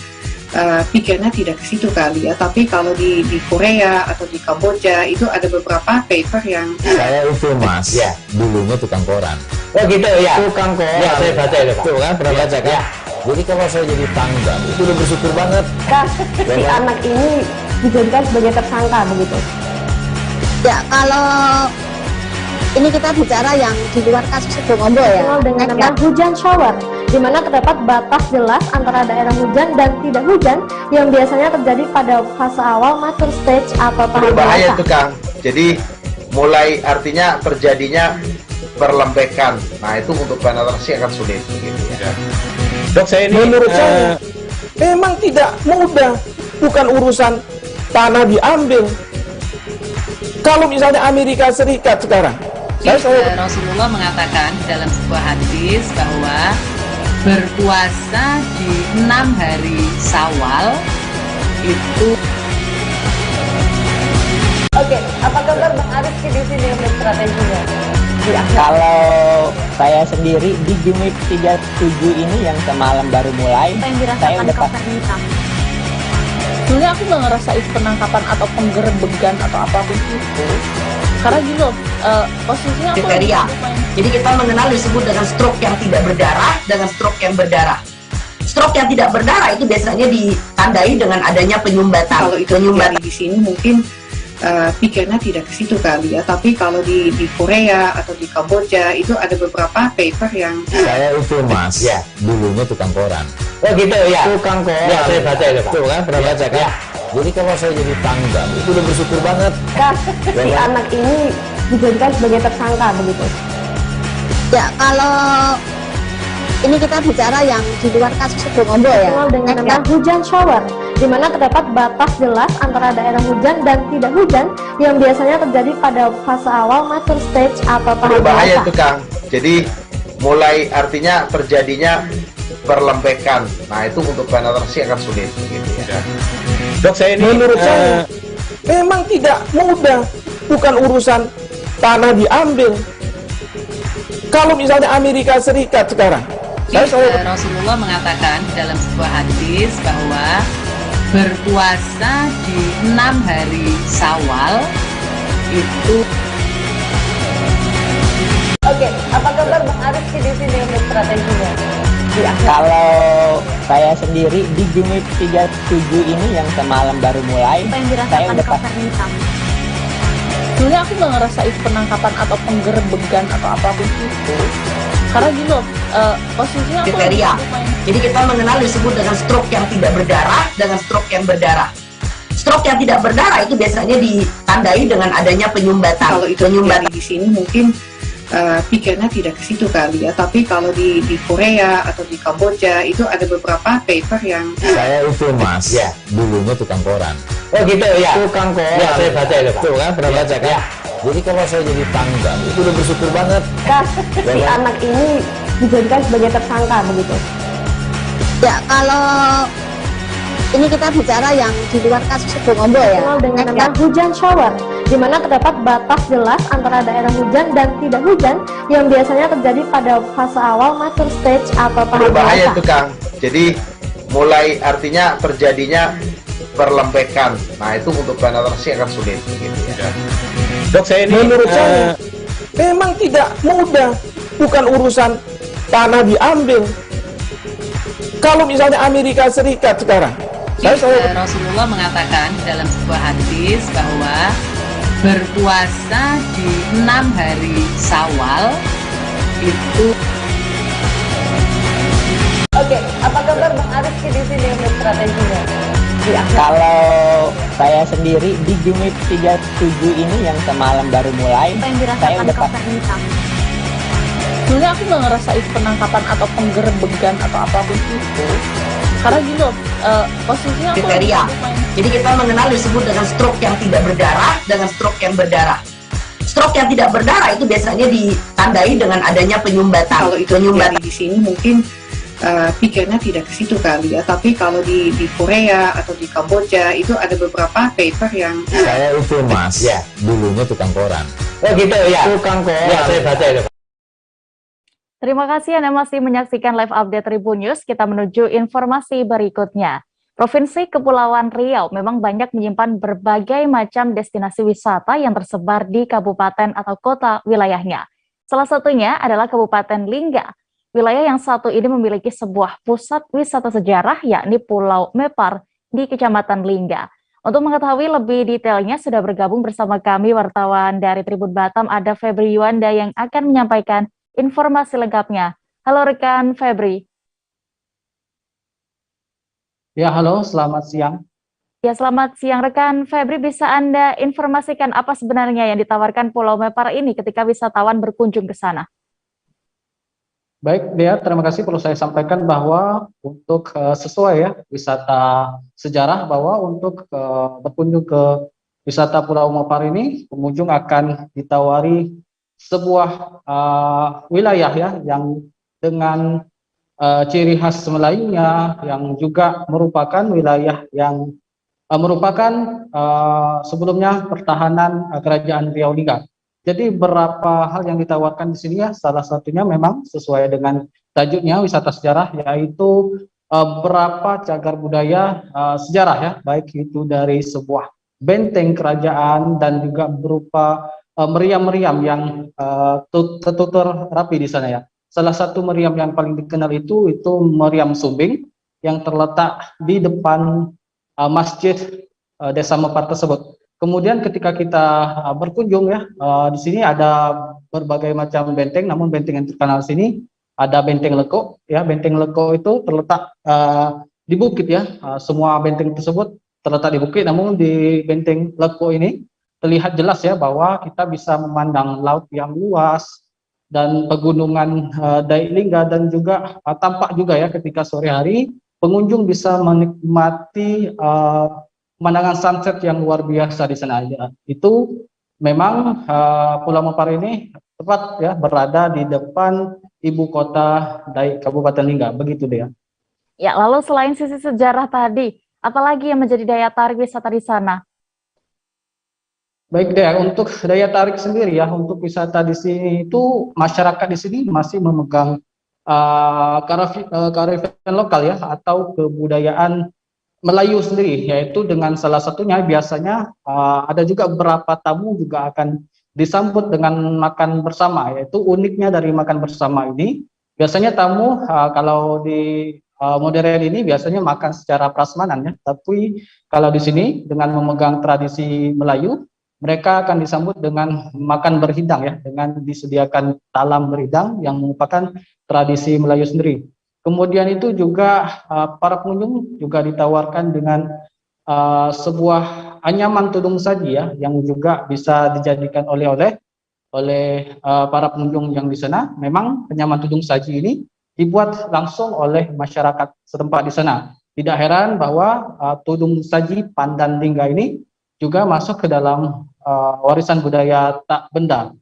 pikirnya tidak ke situ kali ya, tapi kalau di Korea atau di Kamboja itu ada beberapa paper yang Saya itu Mas, ya, dulunya tukang koran. Oh gitu ya. Tukang koran. Ya, saya baca itu Pak. Tuh kan, pernah baca kan? Ya. Jadi kalau saya jadi tanggam, itu udah bersyukur banget. Si anak ini dijadikan sebagai tersangka begitu. Ya, kalau ini kita bicara yang di luar kasus Sebongombo ya. Dikenal dengan nama hujan shower, di mana terdapat batas jelas antara daerah hujan dan tidak hujan yang biasanya terjadi pada fase awal mature stage atau tahap Berbahaya dewasa. itu Kang. Jadi mulai artinya terjadinya perlembekan. Nah itu untuk penetrasi akan sulit. Gitu, ya. Dok, saya ini Menurut saya memang tidak mudah, bukan urusan tanah diambil. Kalau misalnya Amerika Serikat sekarang, Rasulullah mengatakan dalam sebuah hadis bahwa berpuasa di 6 hari Syawal itu. Oke, apa kabar Bang Aris di sini untuk strateginya? Kalau saya sendiri di Jumip 37 ini yang semalam baru mulai, Apa yang saya dirasakan udah Kopernita? Sebenarnya aku nggak ngerasain penangkapan atau penggerebekan atau apapun itu. Karena gini loh, posisinya aku Kriteria. Jadi kita mengenal disebut dengan stroke yang tidak berdarah dengan stroke yang berdarah. Stroke yang tidak berdarah itu biasanya ditandai dengan adanya penyumbatan. kalau itu terjadi di sini mungkin pikirnya tidak ke situ kali ya, tapi kalau di Korea atau di Kamboja itu ada beberapa paper yang Saya itu Mas, ya, dulunya tukang koran. Oh gitu ya. Tukang koran. Ya, saya baca itu Pak. Tuh kan, pernah baca kan? Ya. Jadi kalau saya jadi tanggam, itu udah bersyukur banget. Si anak ini dijadikan sebagai tersangka begitu. Ya, kalau ini kita bicara yang di luar kasus Sebongombo ya. Dikenal dengan nama hujan shower, di mana terdapat batas jelas antara daerah hujan dan tidak hujan yang biasanya terjadi pada fase awal mature stage atau tahap Berbahaya dewasa. itu Kang. Jadi mulai artinya terjadinya perlembekan. Nah itu untuk penetrasi akan sulit. Gitu, ya. Dok, saya ini menurut saya memang tidak mudah, bukan urusan tanah diambil. Kalau misalnya Amerika Serikat sekarang, Rasulullah mengatakan dalam sebuah hadis bahwa berpuasa di 6 hari Syawal itu. Oke, apa kabar Bang Aris di sini untuk strateginya? Kalau saya sendiri di Jumip 37 ini yang semalam baru mulai, Apa yang saya dirasakan udah Kopernita? Sebenarnya aku nggak ngerasain penangkapan atau penggerebekan atau apapun itu. Karena gini loh, posisinya aku Kriteria. Jadi kita mengenal disebut dengan stroke yang tidak berdarah dengan stroke yang berdarah. Stroke yang tidak berdarah itu biasanya ditandai dengan adanya penyumbatan. kalau itu terjadi di sini mungkin pikirnya tidak ke situ kali ya, tapi kalau di Korea atau di Kamboja itu ada beberapa paper yang Saya itu Mas, ya, dulunya tukang koran. Oh gitu ya. Tukang koran. Ya, saya baca itu Pak. Tuh kan, pernah baca kan? Ya. Jadi kalau saya jadi tanggam, itu udah bersyukur banget. Si anak ini dijadikan sebagai tersangka begitu. Ya, kalau ini kita bicara yang di luar kasus Sebongombo ya. Dikenal dengan nama hujan shower, di mana terdapat batas jelas antara daerah hujan dan tidak hujan yang biasanya terjadi pada fase awal mature stage atau tahap Berbahaya dewasa. itu Kang. Jadi mulai artinya terjadinya perlembekan. Nah itu untuk penetrasi akan sulit. Gitu, ya. Dok, saya ini menurut saya memang tidak mudah, bukan urusan tanah diambil. Kalau misalnya Amerika Serikat sekarang, Rasulullah mengatakan dalam sebuah hadis bahwa berpuasa di 6 hari Syawal itu. Oke, apa kabar Bang Ariski di sini untuk strateginya? Kalau saya sendiri di Jumit 37 ini yang semalam baru mulai, Apa yang saya dirasakan udah Kapten Hitam? Sebenarnya aku nggak ngerasa itu penangkapan atau penggerebegan atau apapun itu. Karena gini loh, posisinya aku Kriteria. Jadi kita mengenal disebut dengan stroke yang tidak berdarah dengan stroke yang berdarah. Stroke yang tidak berdarah itu biasanya ditandai dengan adanya penyumbatan. Kalau itu terjadi di sini mungkin pikirnya tidak ke situ kali ya, tapi kalau di Korea atau di Kamboja itu ada beberapa paper yang Saya itu mas, ya dulunya tukang koran. Oh gitu ya. Tukang koran. Ya, saya baca itu. Terima kasih Anda masih menyaksikan live update Tribun News. Kita menuju informasi berikutnya. Provinsi Kepulauan Riau memang banyak menyimpan berbagai macam destinasi wisata yang tersebar di kabupaten atau kota wilayahnya. Salah satunya adalah Kabupaten Lingga. Wilayah yang satu ini memiliki sebuah pusat wisata sejarah yakni Pulau Mepar di Kecamatan Lingga. Untuk mengetahui lebih detailnya sudah bergabung bersama kami wartawan dari Tribun Batam ada Febri Yuanda yang akan menyampaikan informasi lengkapnya. Halo rekan Febri. Ya, halo, selamat siang. Ya, selamat siang rekan Febri. Bisa Anda informasikan apa sebenarnya yang ditawarkan Pulau Mepar ini ketika wisatawan berkunjung ke sana? Baik, Dea, terima kasih. Perlu saya sampaikan bahwa untuk sesuai ya wisata sejarah, bahwa untuk berkunjung ke wisata Pulau Mepar ini, pengunjung akan ditawari sebuah wilayah ya yang dengan ciri khas Melayunya, yang juga merupakan wilayah yang merupakan sebelumnya pertahanan kerajaan Riau Lingga. Jadi beberapa hal yang ditawarkan di sini ya, salah satunya memang sesuai dengan tajuknya wisata sejarah, yaitu beberapa cagar budaya sejarah ya, baik itu dari sebuah benteng kerajaan dan juga berupa meriam-meriam yang tertutur rapi di sana ya. Salah satu meriam yang paling dikenal itu meriam Sumbing yang terletak di depan masjid Desa Mepar tersebut. Kemudian ketika kita berkunjung ya, di sini ada berbagai macam benteng, namun benteng yang terkenal di sini ada Benteng Leko ya. Benteng Leko itu terletak di bukit ya. Semua benteng tersebut terletak di bukit, namun di Benteng Leko ini terlihat jelas ya bahwa kita bisa memandang laut yang luas dan pegunungan Dai Lingga, dan juga tampak juga ya ketika sore hari pengunjung bisa menikmati pemandangan sunset yang luar biasa di sana. Ya, itu memang Pulau Mepar ini tepat ya berada di depan ibu kota dari Kabupaten Lingga, begitu deh ya. Ya, lalu selain sisi sejarah tadi, apalagi yang menjadi daya tarik wisata di sana? Baik deh, untuk daya tarik sendiri ya, untuk wisata di sini itu masyarakat di sini masih memegang kearifan lokal ya, atau kebudayaan Melayu sendiri, yaitu dengan salah satunya biasanya ada juga beberapa tamu juga akan disambut dengan makan bersama, yaitu uniknya dari makan bersama ini biasanya tamu kalau di modern ini biasanya makan secara prasmanan ya, tapi kalau di sini dengan memegang tradisi Melayu mereka akan disambut dengan makan berhidang ya, dengan disediakan talam berhidang yang merupakan tradisi Melayu sendiri. Kemudian itu juga para pengunjung juga ditawarkan dengan sebuah anyaman tudung saji ya, yang juga bisa dijadikan oleh-oleh oleh para pengunjung yang di sana. Memang anyaman tudung saji ini dibuat langsung oleh masyarakat setempat di sana. Tidak heran bahwa tudung saji Pandan Lingga ini juga masuk ke dalam warisan budaya tak benda.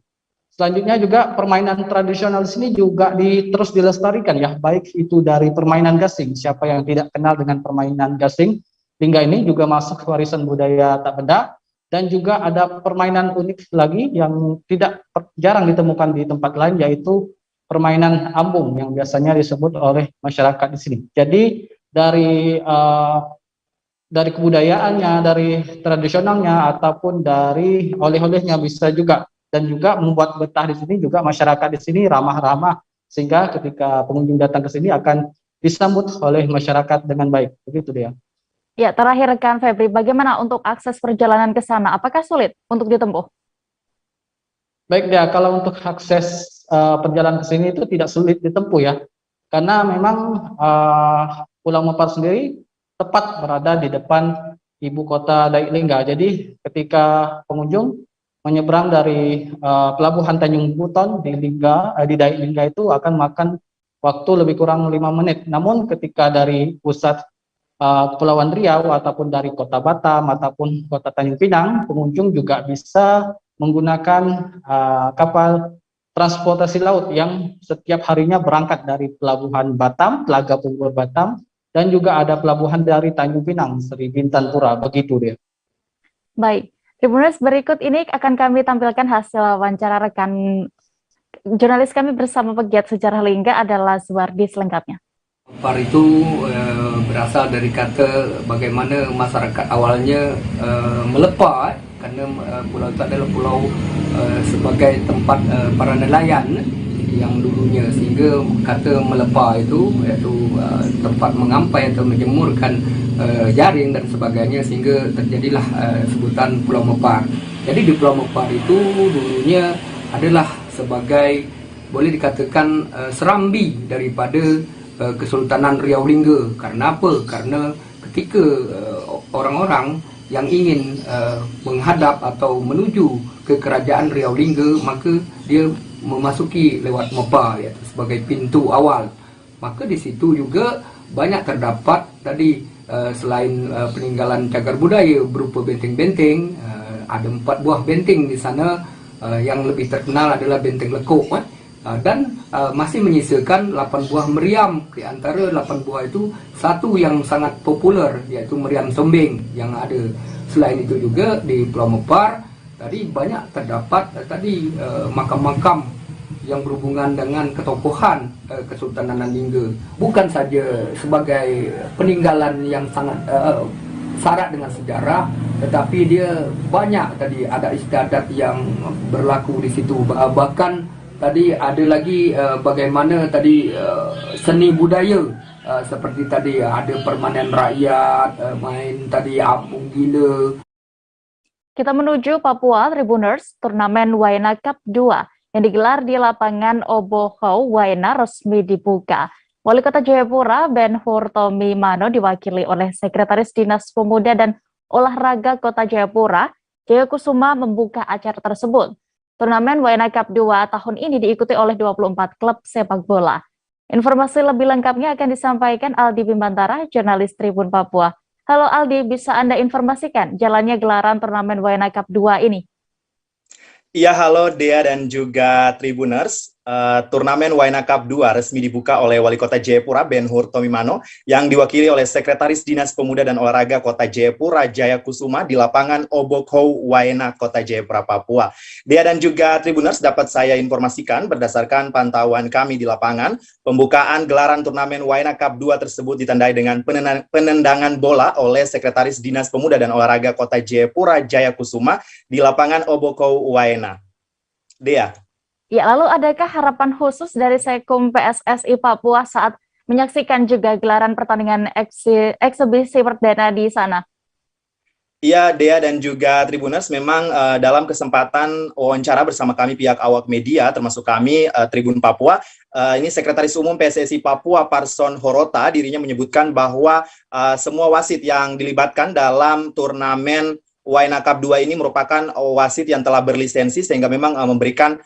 Selanjutnya juga permainan tradisional di sini juga terus dilestarikan ya, baik itu dari permainan gasing. Siapa yang tidak kenal dengan permainan gasing, Lingga ini juga masuk ke warisan budaya tak benda. Dan juga ada permainan unik lagi yang jarang ditemukan di tempat lain, yaitu permainan ambung yang biasanya disebut oleh masyarakat di sini. Jadi dari kebudayaannya, dari tradisionalnya, ataupun dari oleh-olehnya bisa juga. Dan juga membuat betah di sini juga masyarakat di sini ramah-ramah, sehingga ketika pengunjung datang ke sini akan disambut oleh masyarakat dengan baik. Begitu dia. Ya, terakhir rekan Febri, bagaimana untuk akses perjalanan ke sana? Apakah sulit untuk ditempuh? Baik dia, kalau untuk akses perjalanan ke sini itu tidak sulit ditempuh ya, karena memang Pulau Mopar sendiri tepat berada di depan ibu kota Daik Lingga. Jadi ketika pengunjung menyeberang dari pelabuhan Tanjung Buton di Daik Lingga itu akan makan waktu lebih kurang 5 menit. Namun ketika dari pusat Kepulauan Riau ataupun dari kota Batam ataupun kota Tanjung Pinang, pengunjung juga bisa menggunakan kapal transportasi laut yang setiap harinya berangkat dari pelabuhan Batam, Telaga Punggur Batam, dan juga ada pelabuhan dari Tanjung Pinang, Sri Bintanpura, begitu dia. Baik, Tribuners, berikut ini akan kami tampilkan hasil wawancara rekan jurnalis kami bersama pegiat sejarah Lingga adalah Zuardi selengkapnya. Mopar itu berasal dari kata bagaimana masyarakat awalnya melepas, karena pulau itu adalah pulau sebagai tempat para nelayan yang dulunya, sehingga kata melepas itu iaitu tempat mengampai atau menjemurkan jaring dan sebagainya, sehingga terjadilah sebutan Pulau Mopar. Jadi di Pulau Mopar itu dulunya adalah sebagai, boleh dikatakan, serambi daripada Kesultanan Riau Lingga. Karena apa? Karena ketika orang-orang yang ingin menghadap atau menuju ke kerajaan Riau Lingga, maka dia memasuki lewat Mopar, iaitu sebagai pintu awal. Maka di situ juga banyak terdapat tadi selain peninggalan cagar budaya berupa benteng-benteng, ada 4 buah benteng di sana. Yang lebih terkenal adalah Benteng Lekuk, dan masih menyisakan 8 buah meriam. Di antara 8 buah itu, satu yang sangat populer, yaitu meriam Sombeng yang ada. Selain itu juga di Pulau Mopar tadi banyak terdapat makam-makam yang berhubungan dengan ketokohan Kesultanan Lingga. Bukan saja sebagai peninggalan yang sangat syarat dengan sejarah, tetapi dia banyak tadi ada istiadat yang berlaku di situ. Bahkan tadi ada lagi bagaimana tadi seni budaya, seperti tadi ada permainan rakyat, main tadi apung gila. Kita menuju Papua, Tribuners. Turnamen Waena Cup 2 yang digelar di lapangan Obohau Waena resmi dibuka. Wali Kota Jayapura, Ben-Hur Tomimano, diwakili oleh Sekretaris Dinas Pemuda dan Olahraga Kota Jayapura, Jaya Kusuma, membuka acara tersebut. Turnamen Waena Cup 2 tahun ini diikuti oleh 24 klub sepak bola. Informasi lebih lengkapnya akan disampaikan Aldi Bimbantara, jurnalis Tribun Papua. Halo Aldi, bisa Anda informasikan jalannya gelaran turnamen Waena Cup 2 ini? Iya, halo Dea dan juga Tribuners. Turnamen Waena Cup 2 resmi dibuka oleh Wali Kota Jayapura, Ben-Hur Tomimano, yang diwakili oleh Sekretaris Dinas Pemuda dan Olahraga Kota Jayapura, Jaya Kusuma, di lapangan Obohau Waena, Kota Jayapura, Papua. Dea dan juga Tribuners, dapat saya informasikan berdasarkan pantauan kami di lapangan, pembukaan gelaran turnamen Waena Cup 2 tersebut ditandai dengan penendangan bola oleh Sekretaris Dinas Pemuda dan Olahraga Kota Jayapura, Jaya Kusuma, di lapangan Obohau Waena. Dea. Ya, lalu adakah harapan khusus dari Sekum PSSI Papua saat menyaksikan juga gelaran pertandingan eksibisi perdana di sana? Iya, Dea dan juga Tribuners, memang dalam kesempatan wawancara bersama kami pihak awak media, termasuk kami Tribun Papua, ini Sekretaris Umum PSSI Papua, Parson Horota, dirinya menyebutkan bahwa semua wasit yang dilibatkan dalam turnamen Waena Cup 2 ini merupakan wasit yang telah berlisensi, sehingga memang memberikan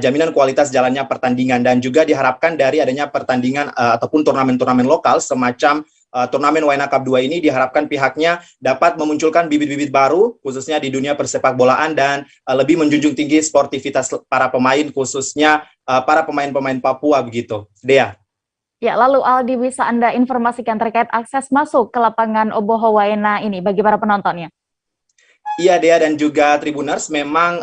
jaminan kualitas jalannya pertandingan, dan juga diharapkan dari adanya pertandingan ataupun turnamen-turnamen lokal semacam turnamen Waena Cup 2 ini, diharapkan pihaknya dapat memunculkan bibit-bibit baru khususnya di dunia persepak bolaan dan lebih menjunjung tinggi sportivitas para pemain, khususnya para pemain-pemain Papua begitu. Dea. Ya, lalu Aldi, bisa Anda informasikan terkait akses masuk ke lapangan Obohau Waena ini bagi para penontonnya? Iya, Dea dan juga Tribuners, memang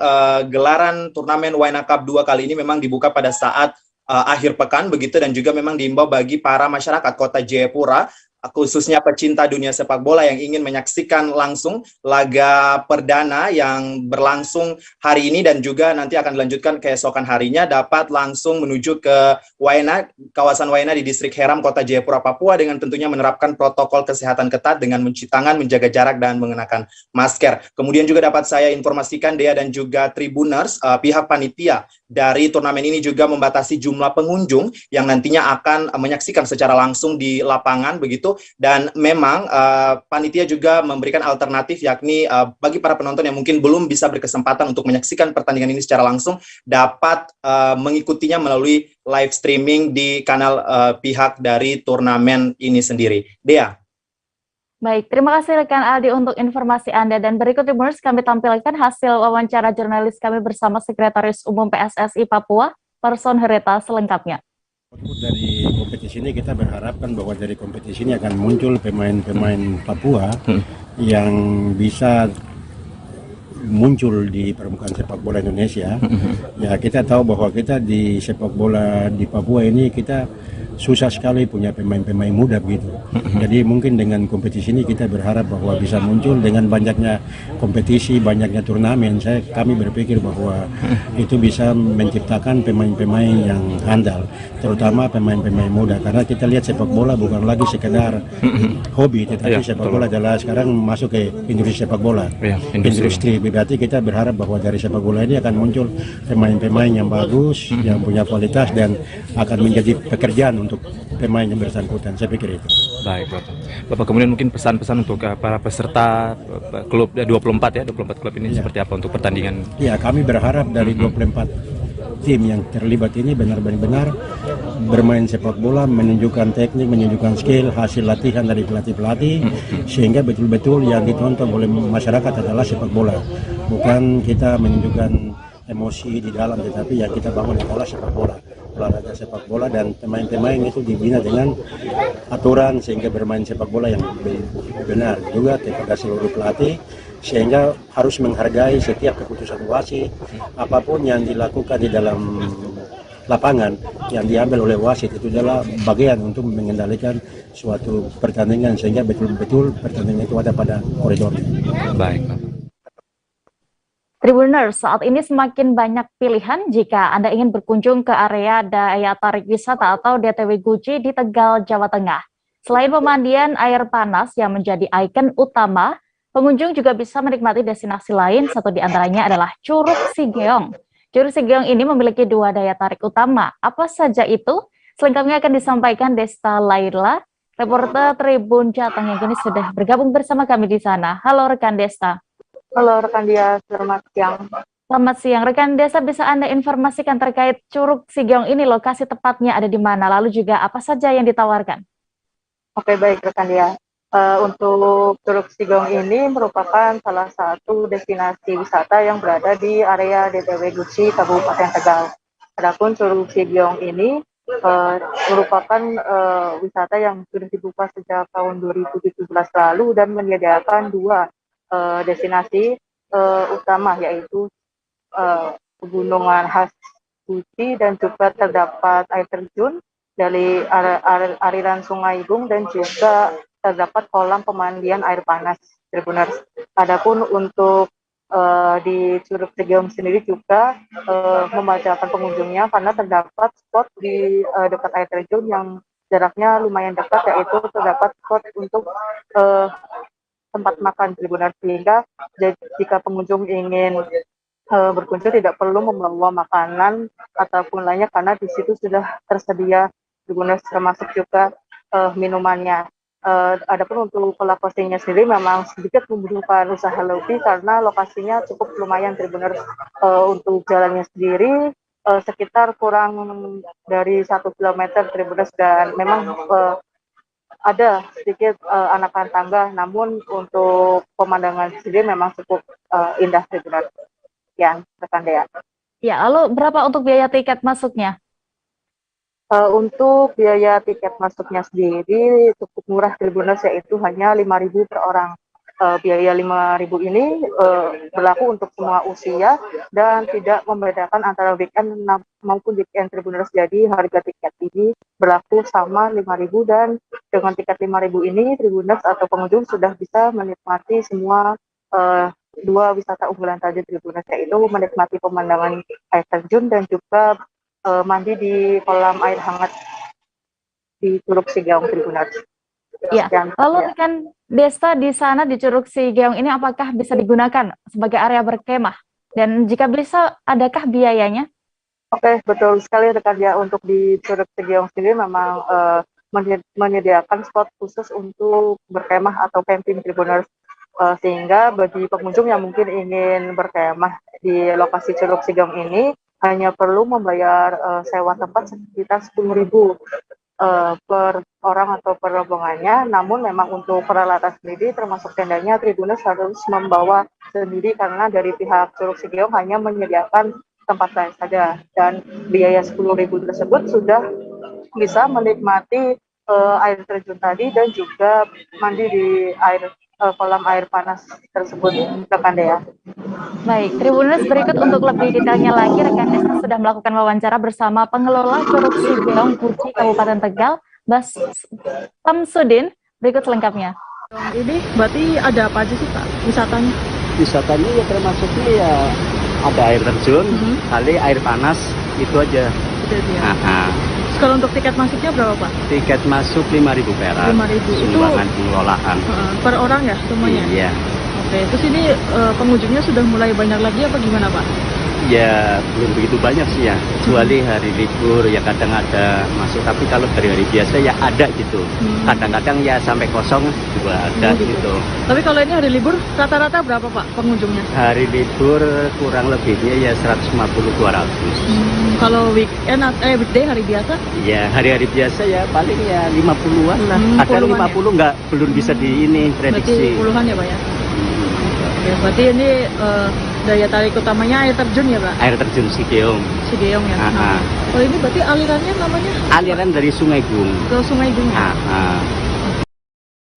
gelaran turnamen Waena Cup 2 kali ini memang dibuka pada saat akhir pekan begitu, dan juga memang diimbau bagi para masyarakat Kota Jayapura khususnya pecinta dunia sepak bola yang ingin menyaksikan langsung laga perdana yang berlangsung hari ini dan juga nanti akan dilanjutkan keesokan harinya, dapat langsung menuju ke Waena, kawasan Waena di Distrik Heram, Kota Jayapura, Papua, dengan tentunya menerapkan protokol kesehatan ketat dengan mencuci tangan, menjaga jarak, dan mengenakan masker. Kemudian juga dapat saya informasikan, Dea dan juga Tribuners, pihak panitia dari turnamen ini juga membatasi jumlah pengunjung yang nantinya akan menyaksikan secara langsung di lapangan begitu, dan memang panitia juga memberikan alternatif, yakni bagi para penonton yang mungkin belum bisa berkesempatan untuk menyaksikan pertandingan ini secara langsung dapat mengikutinya melalui live streaming di kanal pihak dari turnamen ini sendiri. Dea. Baik, terima kasih rekan Aldi untuk informasi Anda, dan berikut Tribuners kami tampilkan hasil wawancara jurnalis kami bersama Sekretaris Umum PSSI Papua, Person Hereta, selengkapnya. Dari kompetisi ini kita berharapkan bahwa dari kompetisi ini akan muncul pemain-pemain Papua yang bisa muncul di permukaan sepak bola Indonesia. Ya, kita tahu bahwa kita di sepak bola di Papua ini kita susah sekali punya pemain-pemain muda begitu. Jadi mungkin dengan kompetisi ini kita berharap bahwa bisa muncul dengan banyaknya kompetisi, banyaknya turnamen. Kami berpikir bahwa itu bisa menciptakan pemain-pemain yang handal, terutama pemain-pemain muda. Karena kita lihat sepak bola bukan lagi sekedar hobi, tetapi sepak bola adalah sekarang masuk ke industri sepak bola. Industri. Berarti kita berharap bahwa dari sepak bola ini akan muncul pemain-pemain yang bagus, yang punya kualitas dan akan menjadi pekerjaan untuk pemain yang bersangkutan. Saya pikir itu. Baik, Bapak kemudian mungkin pesan-pesan untuk para peserta klub 24 ya, 24 klub ini seperti apa untuk pertandingan? Ya, kami berharap dari 24 tim yang terlibat ini benar-benar bermain sepak bola, menunjukkan teknik, menunjukkan skill, hasil latihan dari pelatih-pelatih, sehingga betul-betul yang ditonton oleh masyarakat adalah sepak bola. Bukan kita menunjukkan emosi di dalam, tetapi yang kita bangun adalah sepak bola, olahraga sepak bola, dan pemain-pemain itu dibina dengan aturan sehingga bermain sepak bola yang benar juga kepada seluruh pelatih, sehingga harus menghargai setiap keputusan wasit, apapun yang dilakukan di dalam lapangan yang diambil oleh wasit itu adalah bagian untuk mengendalikan suatu pertandingan sehingga betul-betul pertandingan itu ada pada koridornya. Baik. Tribuners, saat ini semakin banyak pilihan jika Anda ingin berkunjung ke area daya tarik wisata atau DTW Guci di Tegal, Jawa Tengah. Selain pemandian air panas yang menjadi ikon utama, pengunjung juga bisa menikmati destinasi lain, satu di antaranya adalah Curug Sigeong. Curug Sigeong ini memiliki dua daya tarik utama. Apa saja itu? Selengkapnya akan disampaikan Desta Laila, reporter Tribun Jateng yang kini sudah bergabung bersama kami di sana. Halo rekan Desta. Halo rekan Dia, selamat siang. Selamat siang, rekan Desa, bisa Anda informasikan terkait Curug Sigeong ini, lokasi tepatnya ada di mana, lalu juga apa saja yang ditawarkan? Oke, baik rekan Dia. Untuk Curug Sigeong ini merupakan salah satu destinasi wisata yang berada di area DTW Guci, Kabupaten Tegal. Adapun Curug Sigeong ini merupakan wisata yang sudah dibuka sejak tahun 2017 lalu dan menyediakan dua destinasi utama, yaitu pegunungan khas Guci dan juga terdapat air terjun dari aliran Sungai Bung dan juga terdapat kolam pemandian air panas, Tribuners. Adapun untuk di Curug Sigeong sendiri juga membacakan pengunjungnya karena terdapat spot di dekat air terjun yang jaraknya lumayan dekat, yaitu terdapat spot untuk tempat makan, Tribuners, sehingga jika pengunjung ingin berkunjung tidak perlu membawa makanan ataupun lainnya karena di situ sudah tersedia, Tribuners, termasuk juga minumannya. Adapun untuk lokasinya sendiri memang sedikit membutuhkan usaha lebih karena lokasinya cukup lumayan, Tribuners. Untuk jalannya sendiri sekitar kurang dari 1 km, Tribuners, dan memang ada sedikit anakan tangga, namun untuk pemandangan sendiri memang cukup indah, Tribuners. Ya, rekan Dea. Ya, lalu berapa untuk biaya tiket masuknya? Untuk biaya tiket masuknya sendiri cukup murah, Tribuners, yaitu hanya 5.000 per orang. biaya 5.000 ini berlaku untuk semua usia dan tidak membedakan antara weekend maupun weekend Tribuners. Jadi harga tiket ini berlaku sama 5.000 dan dengan tiket 5.000 ini Tribuners atau pengunjung sudah bisa menikmati semua dua wisata unggulan tadi Tribuners, yaitu menikmati pemandangan air terjun dan juga mandi di kolam air hangat di Curug Sigeong Tribuners. Ya, lalu rekan desa di sana di Curug Sigeong ini apakah bisa digunakan sebagai area berkemah? Dan jika bisa, adakah biayanya? Oke, betul sekali rekan ya. Untuk di Curug Sigeong sendiri memang menyediakan spot khusus untuk berkemah atau camping Tribuners. Sehingga bagi pengunjung yang mungkin ingin berkemah di lokasi Curug Sigeong ini hanya perlu membayar sewa tempat sekitar 10.000 per orang atau per rombongannya. Namun memang untuk peralatan sendiri termasuk tendanya Tribuners harus membawa sendiri karena dari pihak Curug Sigeong hanya menyediakan tempat lain saja, dan biaya 10.000 tersebut sudah bisa menikmati air terjun tadi dan juga mandi di kolam air panas tersebut, rekan Dea. Baik, Tribuners, berikut untuk lebih detailnya lagi, rekan desa sudah melakukan wawancara bersama pengelola Curug Sigeong Guci Kabupaten Tegal, Bas Samsudin. Berikut selengkapnya. Ini berarti ada apa aja sih Pak wisatanya? Wisatanya ya termasuknya ya ada air terjun, kali air panas, itu aja. Itu aja. Kalau untuk tiket masuknya berapa Pak? Tiket masuk 5.000 perak. 5.000 sumbangan pengelolaan. Per orang ya semuanya? Iya. Oke, terus ini pengunjungnya sudah mulai banyak lagi apa gimana Pak? Ya belum begitu banyak sih ya, kecuali hari libur ya kadang ada masuk, tapi kalau hari biasa ya ada gitu. Kadang-kadang ya sampai kosong juga ada gitu. Tapi kalau ini hari libur rata-rata berapa Pak pengunjungnya? Hari libur kurang lebihnya ya 150-200. Kalau weekday hari biasa? Ya hari-hari biasa ya paling ya 50-an lah. Ada 50 ya? Belum bisa di ini prediksi. Berarti puluhan ya Pak ya? Oke, berarti ini daya tarik utamanya air terjun ya Pak? Air terjun Sigeong. Sigeong ya. Kalau ini berarti alirannya namanya? Aliran dari Sungai Gung. Ke Sungai Gung ya?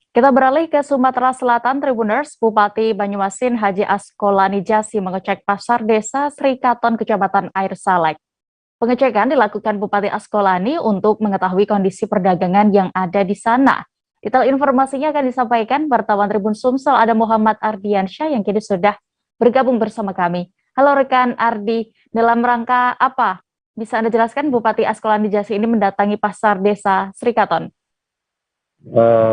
Kita beralih ke Sumatera Selatan, Tribuners. Bupati Banyuasin Haji Askolani Jasi mengecek pasar desa Srikaton, Kecamatan Air Salek. Pengecekan dilakukan Bupati Askolani untuk mengetahui kondisi perdagangan yang ada di sana. Detail informasinya akan disampaikan wartawan Tribun Sumsel, ada Muhammad Ardiansyah yang kini sudah bergabung bersama kami. Halo rekan Ardi, dalam rangka apa? Bisa Anda jelaskan Bupati Askolani Jasi ini mendatangi pasar desa Srikaton?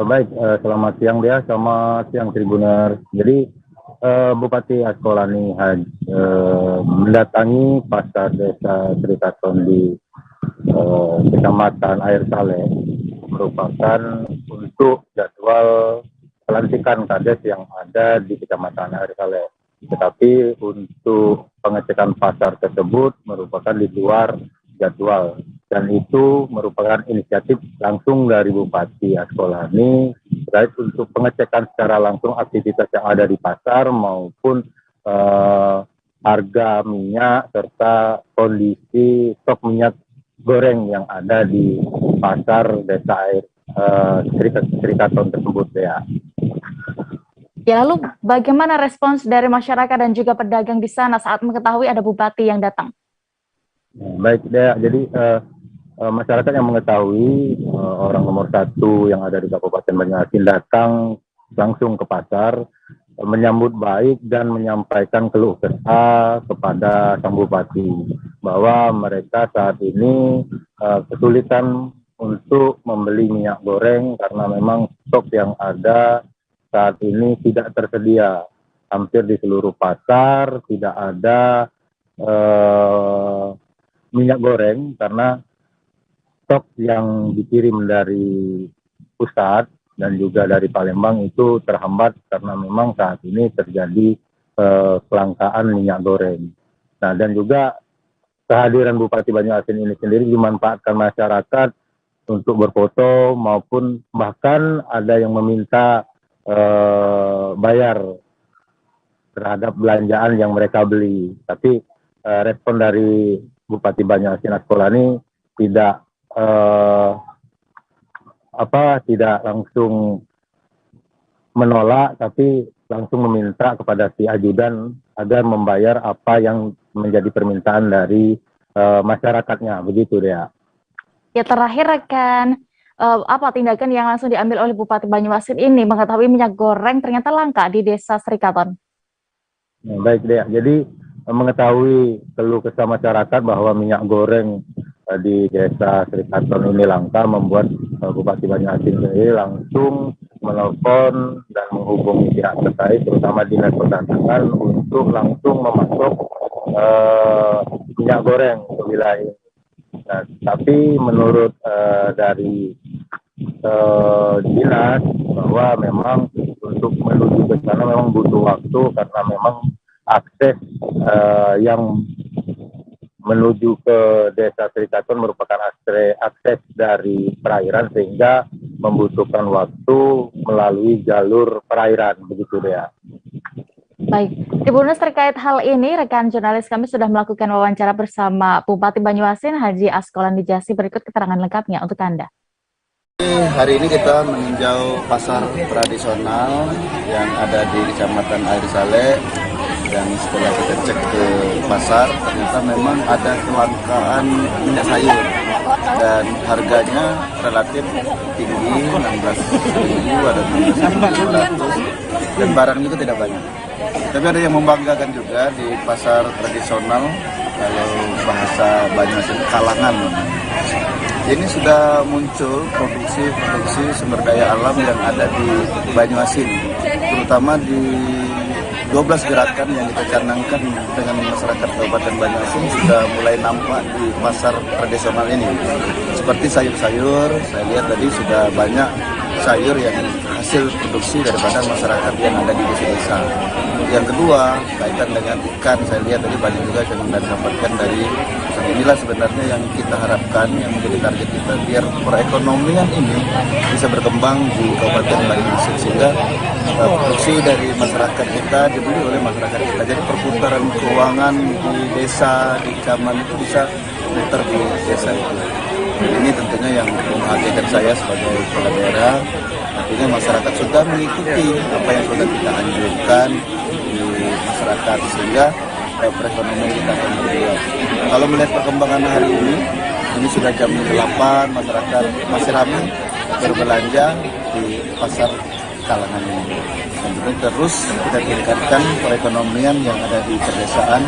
Baik, selamat siang Dea, selamat siang Tribuners. Jadi Bupati Askolani mendatangi pasar desa Srikaton di Kecamatan Air Saleh merupakan untuk jadwal pelantikan kades yang ada di Kecamatan Air Saleh. Tetapi untuk pengecekan pasar tersebut merupakan di luar jadwal, dan itu merupakan inisiatif langsung dari Bupati Askolani terkait untuk pengecekan secara langsung aktivitas yang ada di pasar maupun harga minyak serta kondisi stok minyak goreng yang ada di pasar desa Air Srikaton tersebut ya. Ya, lalu bagaimana respons dari masyarakat dan juga pedagang di sana saat mengetahui ada bupati yang datang? Baik, Dea. Jadi masyarakat yang mengetahui orang nomor 1 yang ada di Kabupaten Banyuasin datang langsung ke pasar, menyambut baik dan menyampaikan keluh kesah kepada sang bupati bahwa mereka saat ini kesulitan untuk membeli minyak goreng karena memang stok yang ada saat ini tidak tersedia. Hampir di seluruh pasar tidak ada minyak goreng karena stok yang dikirim dari pusat dan juga dari Palembang itu terhambat karena memang saat ini terjadi kelangkaan minyak goreng. Nah, dan juga kehadiran Bupati Banyuasin ini sendiri dimanfaatkan masyarakat untuk berfoto maupun bahkan ada yang meminta bayar terhadap belanjaan yang mereka beli. Tapi respon dari Bupati Banyuasin Askolani tidak tidak langsung menolak, tapi langsung meminta kepada si ajudan agar membayar apa yang menjadi permintaan dari masyarakatnya, begitu Dea. Ya, terakhir rekan, apa tindakan yang langsung diambil oleh Bupati Banyuasin ini mengetahui minyak goreng ternyata langka di Desa Serikaton? Nah, baik Dea, jadi mengetahui keluh kesah masyarakat bahwa minyak goreng di Desa Serikaton ini langka, membuat Bupati Banyuasin sendiri langsung menelpon dan menghubungi pihak terkait, terutama Dinas Perdagangan, untuk langsung memasok minyak goreng ke wilayah ini. Nah, tapi menurut dari dinas bahwa memang untuk menuju ke sana memang butuh waktu karena memang akses yang menuju ke Desa Serikaton merupakan akses dari perairan sehingga membutuhkan waktu melalui jalur perairan, begitu Dea. Baik, Tribuners, terkait hal ini, rekan jurnalis kami sudah melakukan wawancara bersama Bupati Banyuasin Haji Askolan Dijasi. Berikut keterangan lengkapnya untuk Anda. Hari ini kita meninjau pasar tradisional yang ada di Kecamatan Air Saleh, dan setelah kita cek ke pasar, ternyata memang ada kelangkaan minyak sayur dan harganya relatif tinggi, 16.000, ada 16.100, dan barang juga tidak banyak. Tapi ada yang membanggakan juga di pasar tradisional, kalau bahasa Banyuasin kalangan. Ini sudah muncul produksi sumber daya alam yang ada di Banyuasin, terutama di 12 gerakan yang kita canangkan dengan masyarakat Kabupaten Banyuasin sudah mulai nampak di pasar tradisional ini. Seperti sayur-sayur, saya lihat tadi sudah banyak sayur yang hasil produksi daripada masyarakat yang ada di desa-desa. Yang kedua, kaitan dengan ikan, saya lihat tadi banyak juga yang mendapatkan dari inilah sebenarnya yang kita harapkan, yang menjadi target kita, biar perekonomian ini bisa berkembang di Kabupaten Banyuasin, sehingga produksi dari masyarakat kita dibeli oleh masyarakat kita. Jadi perputaran keuangan di desa, di caman itu bisa putar di desa itu. Ini tentunya yang membahagiakan saya sebagai kepala daerah. Artinya masyarakat sudah mengikuti apa yang sudah kita anjurkan di masyarakat, sehingga perekonomian kita akan bergerak. Kalau melihat perkembangan hari ini sudah jam 8, masyarakat masih ramai berbelanja di pasar kalangan ini. Dan terus kita tingkatkan perekonomian yang ada di pedesaan,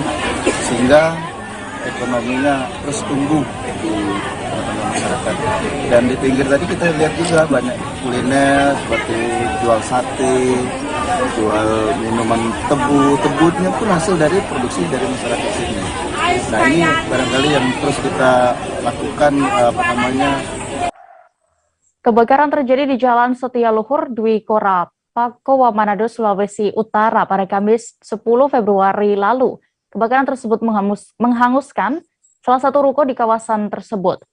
sehingga ekonominya terus tumbuh di masyarakat. Dan di pinggir tadi kita lihat juga banyak kuliner seperti jual sate, jual minuman tebunya pun hasil dari produksi dari masyarakat sini. Nah, ini barangkali yang terus kita lakukan Kebakaran terjadi di Jalan Setia Luhur, Dwi Korap, Pakowa, Manado, Sulawesi Utara pada Kamis 10 Februari lalu. Kebakaran tersebut menghanguskan salah satu ruko di kawasan tersebut.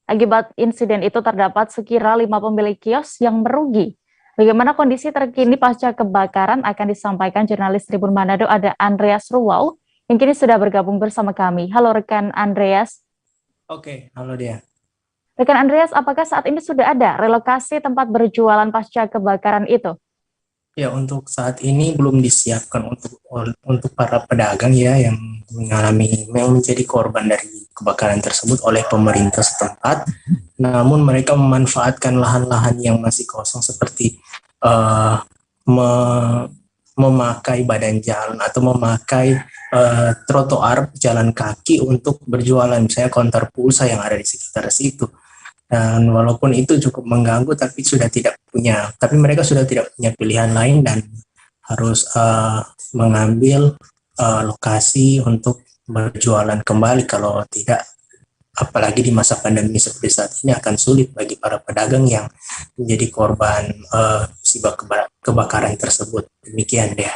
Akibat insiden itu terdapat sekira 5 pemilik kios yang merugi. Bagaimana kondisi terkini pasca kebakaran akan disampaikan jurnalis Tribun Manado, ada Andreas Ruwau yang kini sudah bergabung bersama kami. Halo rekan Andreas. Oke, halo dia. Rekan Andreas, apakah saat ini sudah ada relokasi tempat berjualan pasca kebakaran itu? Ya, untuk saat ini belum disiapkan untuk para pedagang ya yang menjadi korban dari kebakaran tersebut oleh pemerintah setempat. Namun mereka memanfaatkan lahan-lahan yang masih kosong seperti memakai badan jalan atau memakai trotoar jalan kaki untuk berjualan, misalnya konter pulsa yang ada di sekitar situ. Dan walaupun itu cukup mengganggu, tapi mereka sudah tidak punya pilihan lain dan harus mengambil lokasi untuk berjualan kembali. Kalau tidak, apalagi di masa pandemi seperti saat ini, akan sulit bagi para pedagang yang menjadi korban musibah kebakaran tersebut. Demikian deh.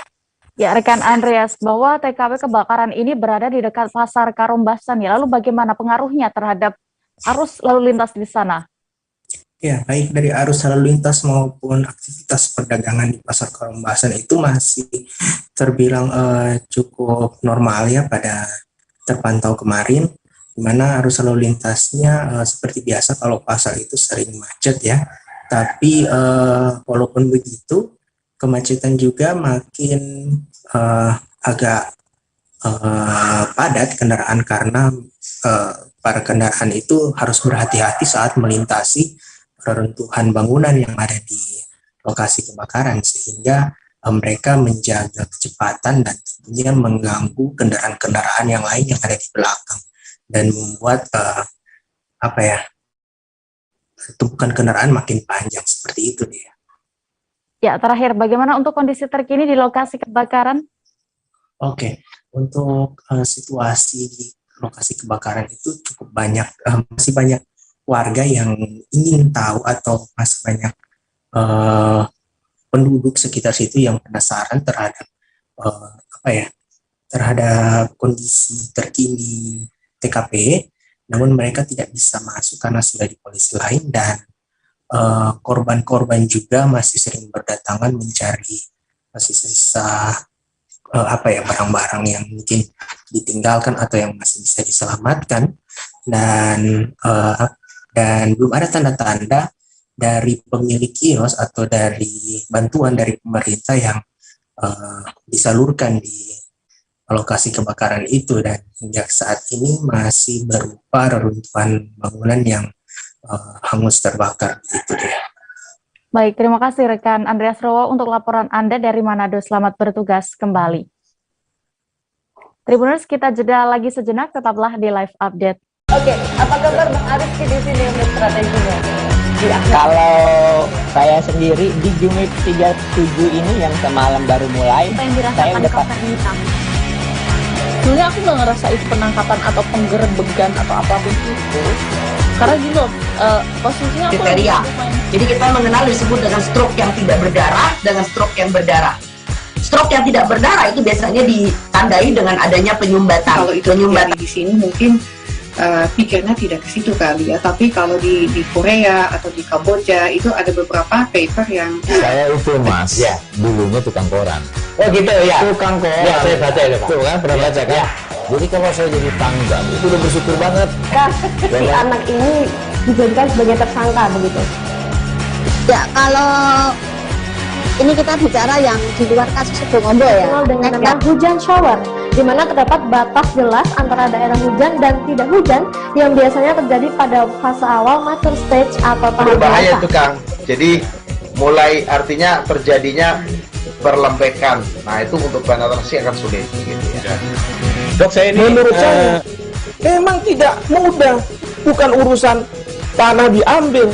Ya, rekan Andreas, bahwa TKP kebakaran ini berada di dekat Pasar Karombasan ya. Lalu bagaimana pengaruhnya terhadap arus lalu lintas di sana? Ya, baik dari arus lalu lintas maupun aktivitas perdagangan di Pasar Karombasan itu masih terbilang cukup normal ya pada terpantau kemarin, di mana arus lalu lintasnya seperti biasa. Kalau pasar itu sering macet ya, tapi walaupun begitu, kemacetan juga makin agak padat kendaraan karena para kendaraan itu harus berhati-hati saat melintasi reruntuhan bangunan yang ada di lokasi kebakaran, sehingga mereka menjaga kecepatan dan tentunya mengganggu kendaraan-kendaraan yang lain yang ada di belakang dan membuat tumpukan kendaraan makin panjang seperti itu dia. Ya, terakhir bagaimana untuk kondisi terkini di lokasi kebakaran? Oke, untuk situasi di lokasi kebakaran itu cukup banyak, masih banyak warga yang ingin tahu atau masih banyak penduduk sekitar situ yang penasaran terhadap terhadap kondisi terkini TKP, namun mereka tidak bisa masuk karena sudah di polisi lain, dan korban-korban juga masih sering berdatangan mencari sisa barang-barang yang mungkin ditinggalkan atau yang masih bisa diselamatkan, dan belum ada tanda-tanda dari pemilik kios atau dari bantuan dari pemerintah yang disalurkan di lokasi kebakaran itu, dan hingga saat ini masih berupa reruntuhan bangunan yang hangus terbakar gitu deh. Baik, terima kasih rekan Andreas Rowo untuk laporan Anda dari Manado. Selamat bertugas kembali. Tribuners, kita jeda lagi sejenak, tetaplah di live update. Oke, apa kabar Bang Arif di sini untuk strateginya? Kalau saya sendiri di Jumip 37 ini yang semalam baru mulai, saya udah sebenarnya aku nggak ngerasa itu penangkapan atau penggerebegan atau apapun itu, karena gini loh, posisinya aku kriteria. Jadi kita mengenal disebut dengan stroke yang tidak berdarah dengan stroke yang berdarah. Stroke yang tidak berdarah itu biasanya ditandai dengan adanya penyumbatan. Kalau itu terjadi di sini mungkin pikirnya tidak ke situ kali ya, tapi kalau di Korea atau di Kamboja itu ada beberapa paper yang saya itu mas, ya dulunya tukang koran. Oh gitu ya. Tukang koran. Ya, saya baca itu Pak. Tuh kan pernah baca kan? Ya. Jadi kalau saya jadi tanggal itu udah bersyukur banget. Si anak ini dijadikan sebagai tersangka begitu. Ya, kalau ini kita bicara yang di luar kasus Sebongondo ya. Dengan nama hujan shower, di mana terdapat batas jelas antara daerah hujan dan tidak hujan yang biasanya terjadi pada fase awal mature stage atau tahap berbahaya itu Kang. Jadi mulai artinya terjadinya perlembekan. Nah itu untuk penetrasi akan sulit gitu ya. Dok, saya ini menurut saya memang tidak mudah, bukan urusan tanah diambil.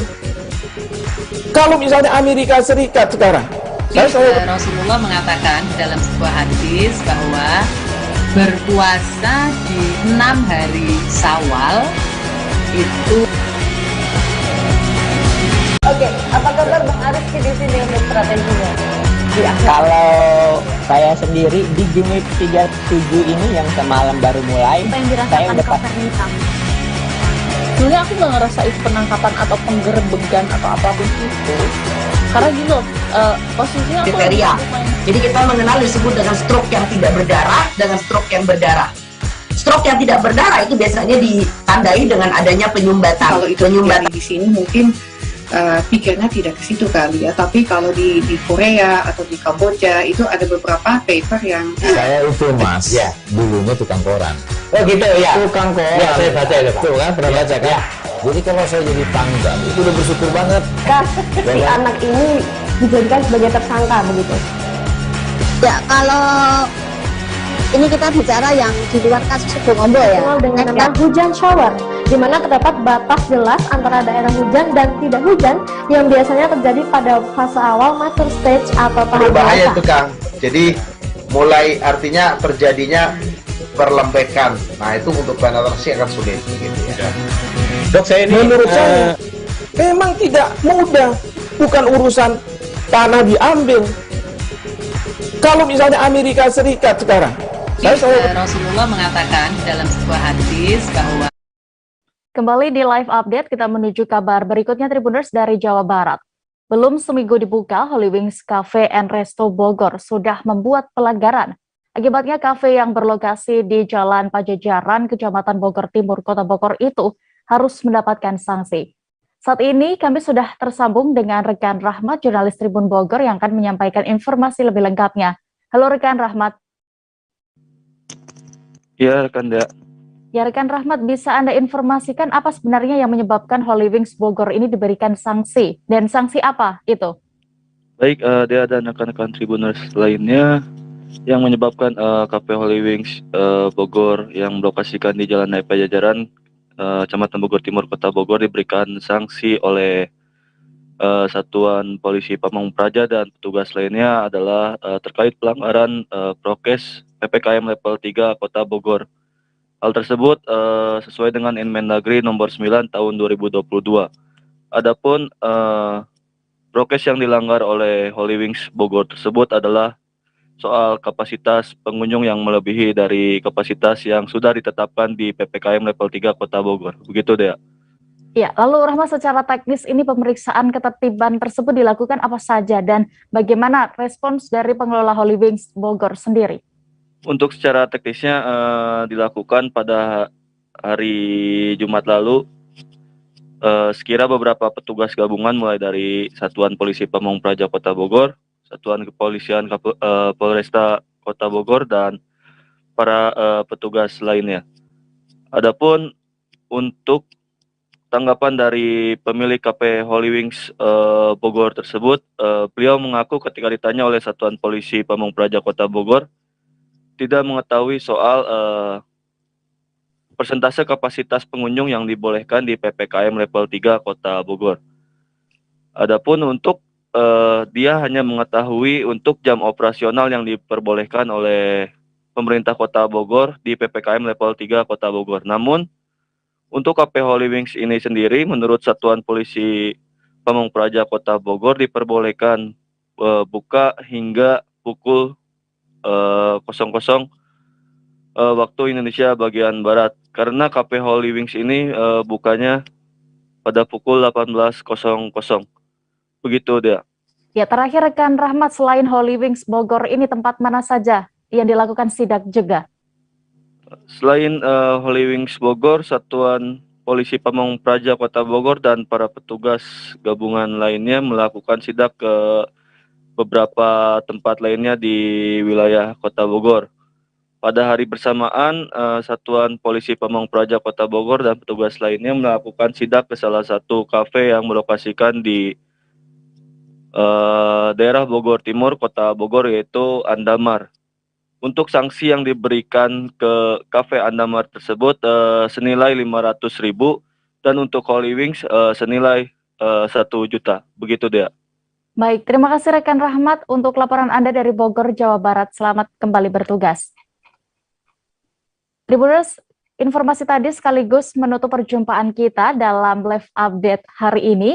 Kalau misalnya Amerika Serikat sekarang, Rasulullah mengatakan dalam sebuah hadis bahwa berpuasa di 6 hari Syawal itu. Oke, apa kabar Bang Arif di sini untuk strateginya? Kalau saya sendiri di Jumip 37 ini yang semalam baru mulai, saya udah sebenarnya aku nggak ngerasa itu penangkapan atau penggerebegan atau apapun itu, karena gini loh, posisinya kriteria. Jadi kita mengenal disebut dengan stroke yang tidak berdarah dengan stroke yang berdarah. Stroke yang tidak berdarah itu biasanya ditandai dengan adanya penyumbatan. Kalau itu terjadi di sini mungkin pikirnya tidak ke situ kali ya, tapi kalau di Korea atau di Kamboja itu ada beberapa paper yang saya itu mas, ya dulunya tukang koran. Oh gitu ya. Tukang koran. Ya, saya baca itu Pak. Tuh kan pernah baca kan? Ya. Jadi kalau saya jadi tanggal itu udah bersyukur banget. Si anak ini dijadikan sebagai tersangka begitu. Ya, kalau ini kita bicara yang di luar kasus Sebongondo ya. Dengan nama hujan shower, di mana terdapat batas jelas antara daerah hujan dan tidak hujan yang biasanya terjadi pada fase awal mature stage atau tahap berbahaya itu Kang. Jadi mulai artinya terjadinya perlembekan. Nah itu untuk penetrasi akan sulit gitu ya. Dok, saya ini menurut saya memang tidak mudah, bukan urusan tanah diambil. Kalau misalnya Amerika Serikat sekarang, Rasulullah mengatakan dalam sebuah hadis bahwa. Kembali di live update, kita menuju kabar berikutnya Tribuners dari Jawa Barat. Belum seminggu dibuka, Holy Wings Cafe and Resto Bogor sudah membuat pelanggaran. Akibatnya kafe yang berlokasi di Jalan Pajajaran, Kecamatan Bogor Timur, Kota Bogor itu harus mendapatkan sanksi. Saat ini kami sudah tersambung dengan rekan Rahmat, jurnalis Tribun Bogor yang akan menyampaikan informasi lebih lengkapnya. Halo rekan Rahmat. Ya rekan Dea. Ya rekan Rahmat, bisa Anda informasikan apa sebenarnya yang menyebabkan Holy Wings Bogor ini diberikan sanksi? Dan sanksi apa itu? Baik, Dea dan rekan-rekan Tribuners lainnya, yang menyebabkan Cafe Holy Wings Bogor yang berlokasikan di Jalan Naya Pajajaran, Kecamatan Bogor Timur, Kota Bogor diberikan sanksi oleh Satuan Polisi Pamong Praja dan petugas lainnya adalah terkait pelanggaran prokes PPKM level 3 Kota Bogor. Hal tersebut sesuai dengan Inmendagri nomor 9 tahun 2022. Adapun prokes yang dilanggar oleh Holy Wings Bogor tersebut adalah soal kapasitas pengunjung yang melebihi dari kapasitas yang sudah ditetapkan di PPKM level 3 Kota Bogor. Begitu, Dea. Ya, lalu Rahmat, secara teknis ini pemeriksaan ketertiban tersebut dilakukan apa saja dan bagaimana respons dari pengelola Holy Wings Bogor sendiri? Untuk secara teknisnya dilakukan pada hari Jumat lalu, sekira beberapa petugas gabungan mulai dari Satuan Polisi Pamong Praja Kota Bogor, Satuan Kepolisian Polresta Kota Bogor, dan para petugas lainnya. Adapun untuk tanggapan dari pemilik Cafe Holy Wings Bogor tersebut, beliau mengaku ketika ditanya oleh Satuan Polisi Pamong Praja Kota Bogor, tidak mengetahui soal persentase kapasitas pengunjung yang dibolehkan di PPKM level 3 Kota Bogor. Adapun untuk dia hanya mengetahui untuk jam operasional yang diperbolehkan oleh pemerintah Kota Bogor di PPKM level 3 Kota Bogor. Namun untuk Cafe Holy Wings ini sendiri, menurut Satuan Polisi Pamong Praja Kota Bogor diperbolehkan buka hingga pukul 00 waktu Indonesia bagian Barat, karena Cafe Holy Wings ini bukanya pada pukul 18.00. Begitu, Dea. Ya, terakhir rekan Rahmat, selain Holy Wings Bogor ini tempat mana saja yang dilakukan sidak juga? Selain Holy Wings Bogor, Satuan Polisi Pamong Praja Kota Bogor dan para petugas gabungan lainnya melakukan sidak ke beberapa tempat lainnya di wilayah Kota Bogor. Pada hari bersamaan, Satuan Polisi Pamong Praja Kota Bogor dan petugas lainnya melakukan sidak ke salah satu kafe yang berlokasikan di daerah Bogor Timur, Kota Bogor, yaitu Andamar. Untuk sanksi yang diberikan ke kafe Andamar tersebut senilai 500.000 dan untuk Holy Wings senilai 1 juta. Begitu, Dea. Baik, terima kasih rekan Rahmat untuk laporan Anda dari Bogor, Jawa Barat. Selamat kembali bertugas. Tribuners, informasi tadi sekaligus menutup perjumpaan kita dalam live update hari ini.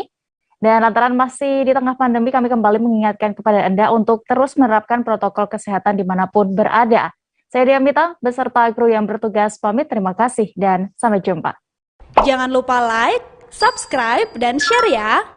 Dan lantaran masih di tengah pandemi, kami kembali mengingatkan kepada Anda untuk terus menerapkan protokol kesehatan dimanapun berada. Saya Diamita, beserta kru yang bertugas pamit. Terima kasih dan sampai jumpa. Jangan lupa like, subscribe, dan share ya.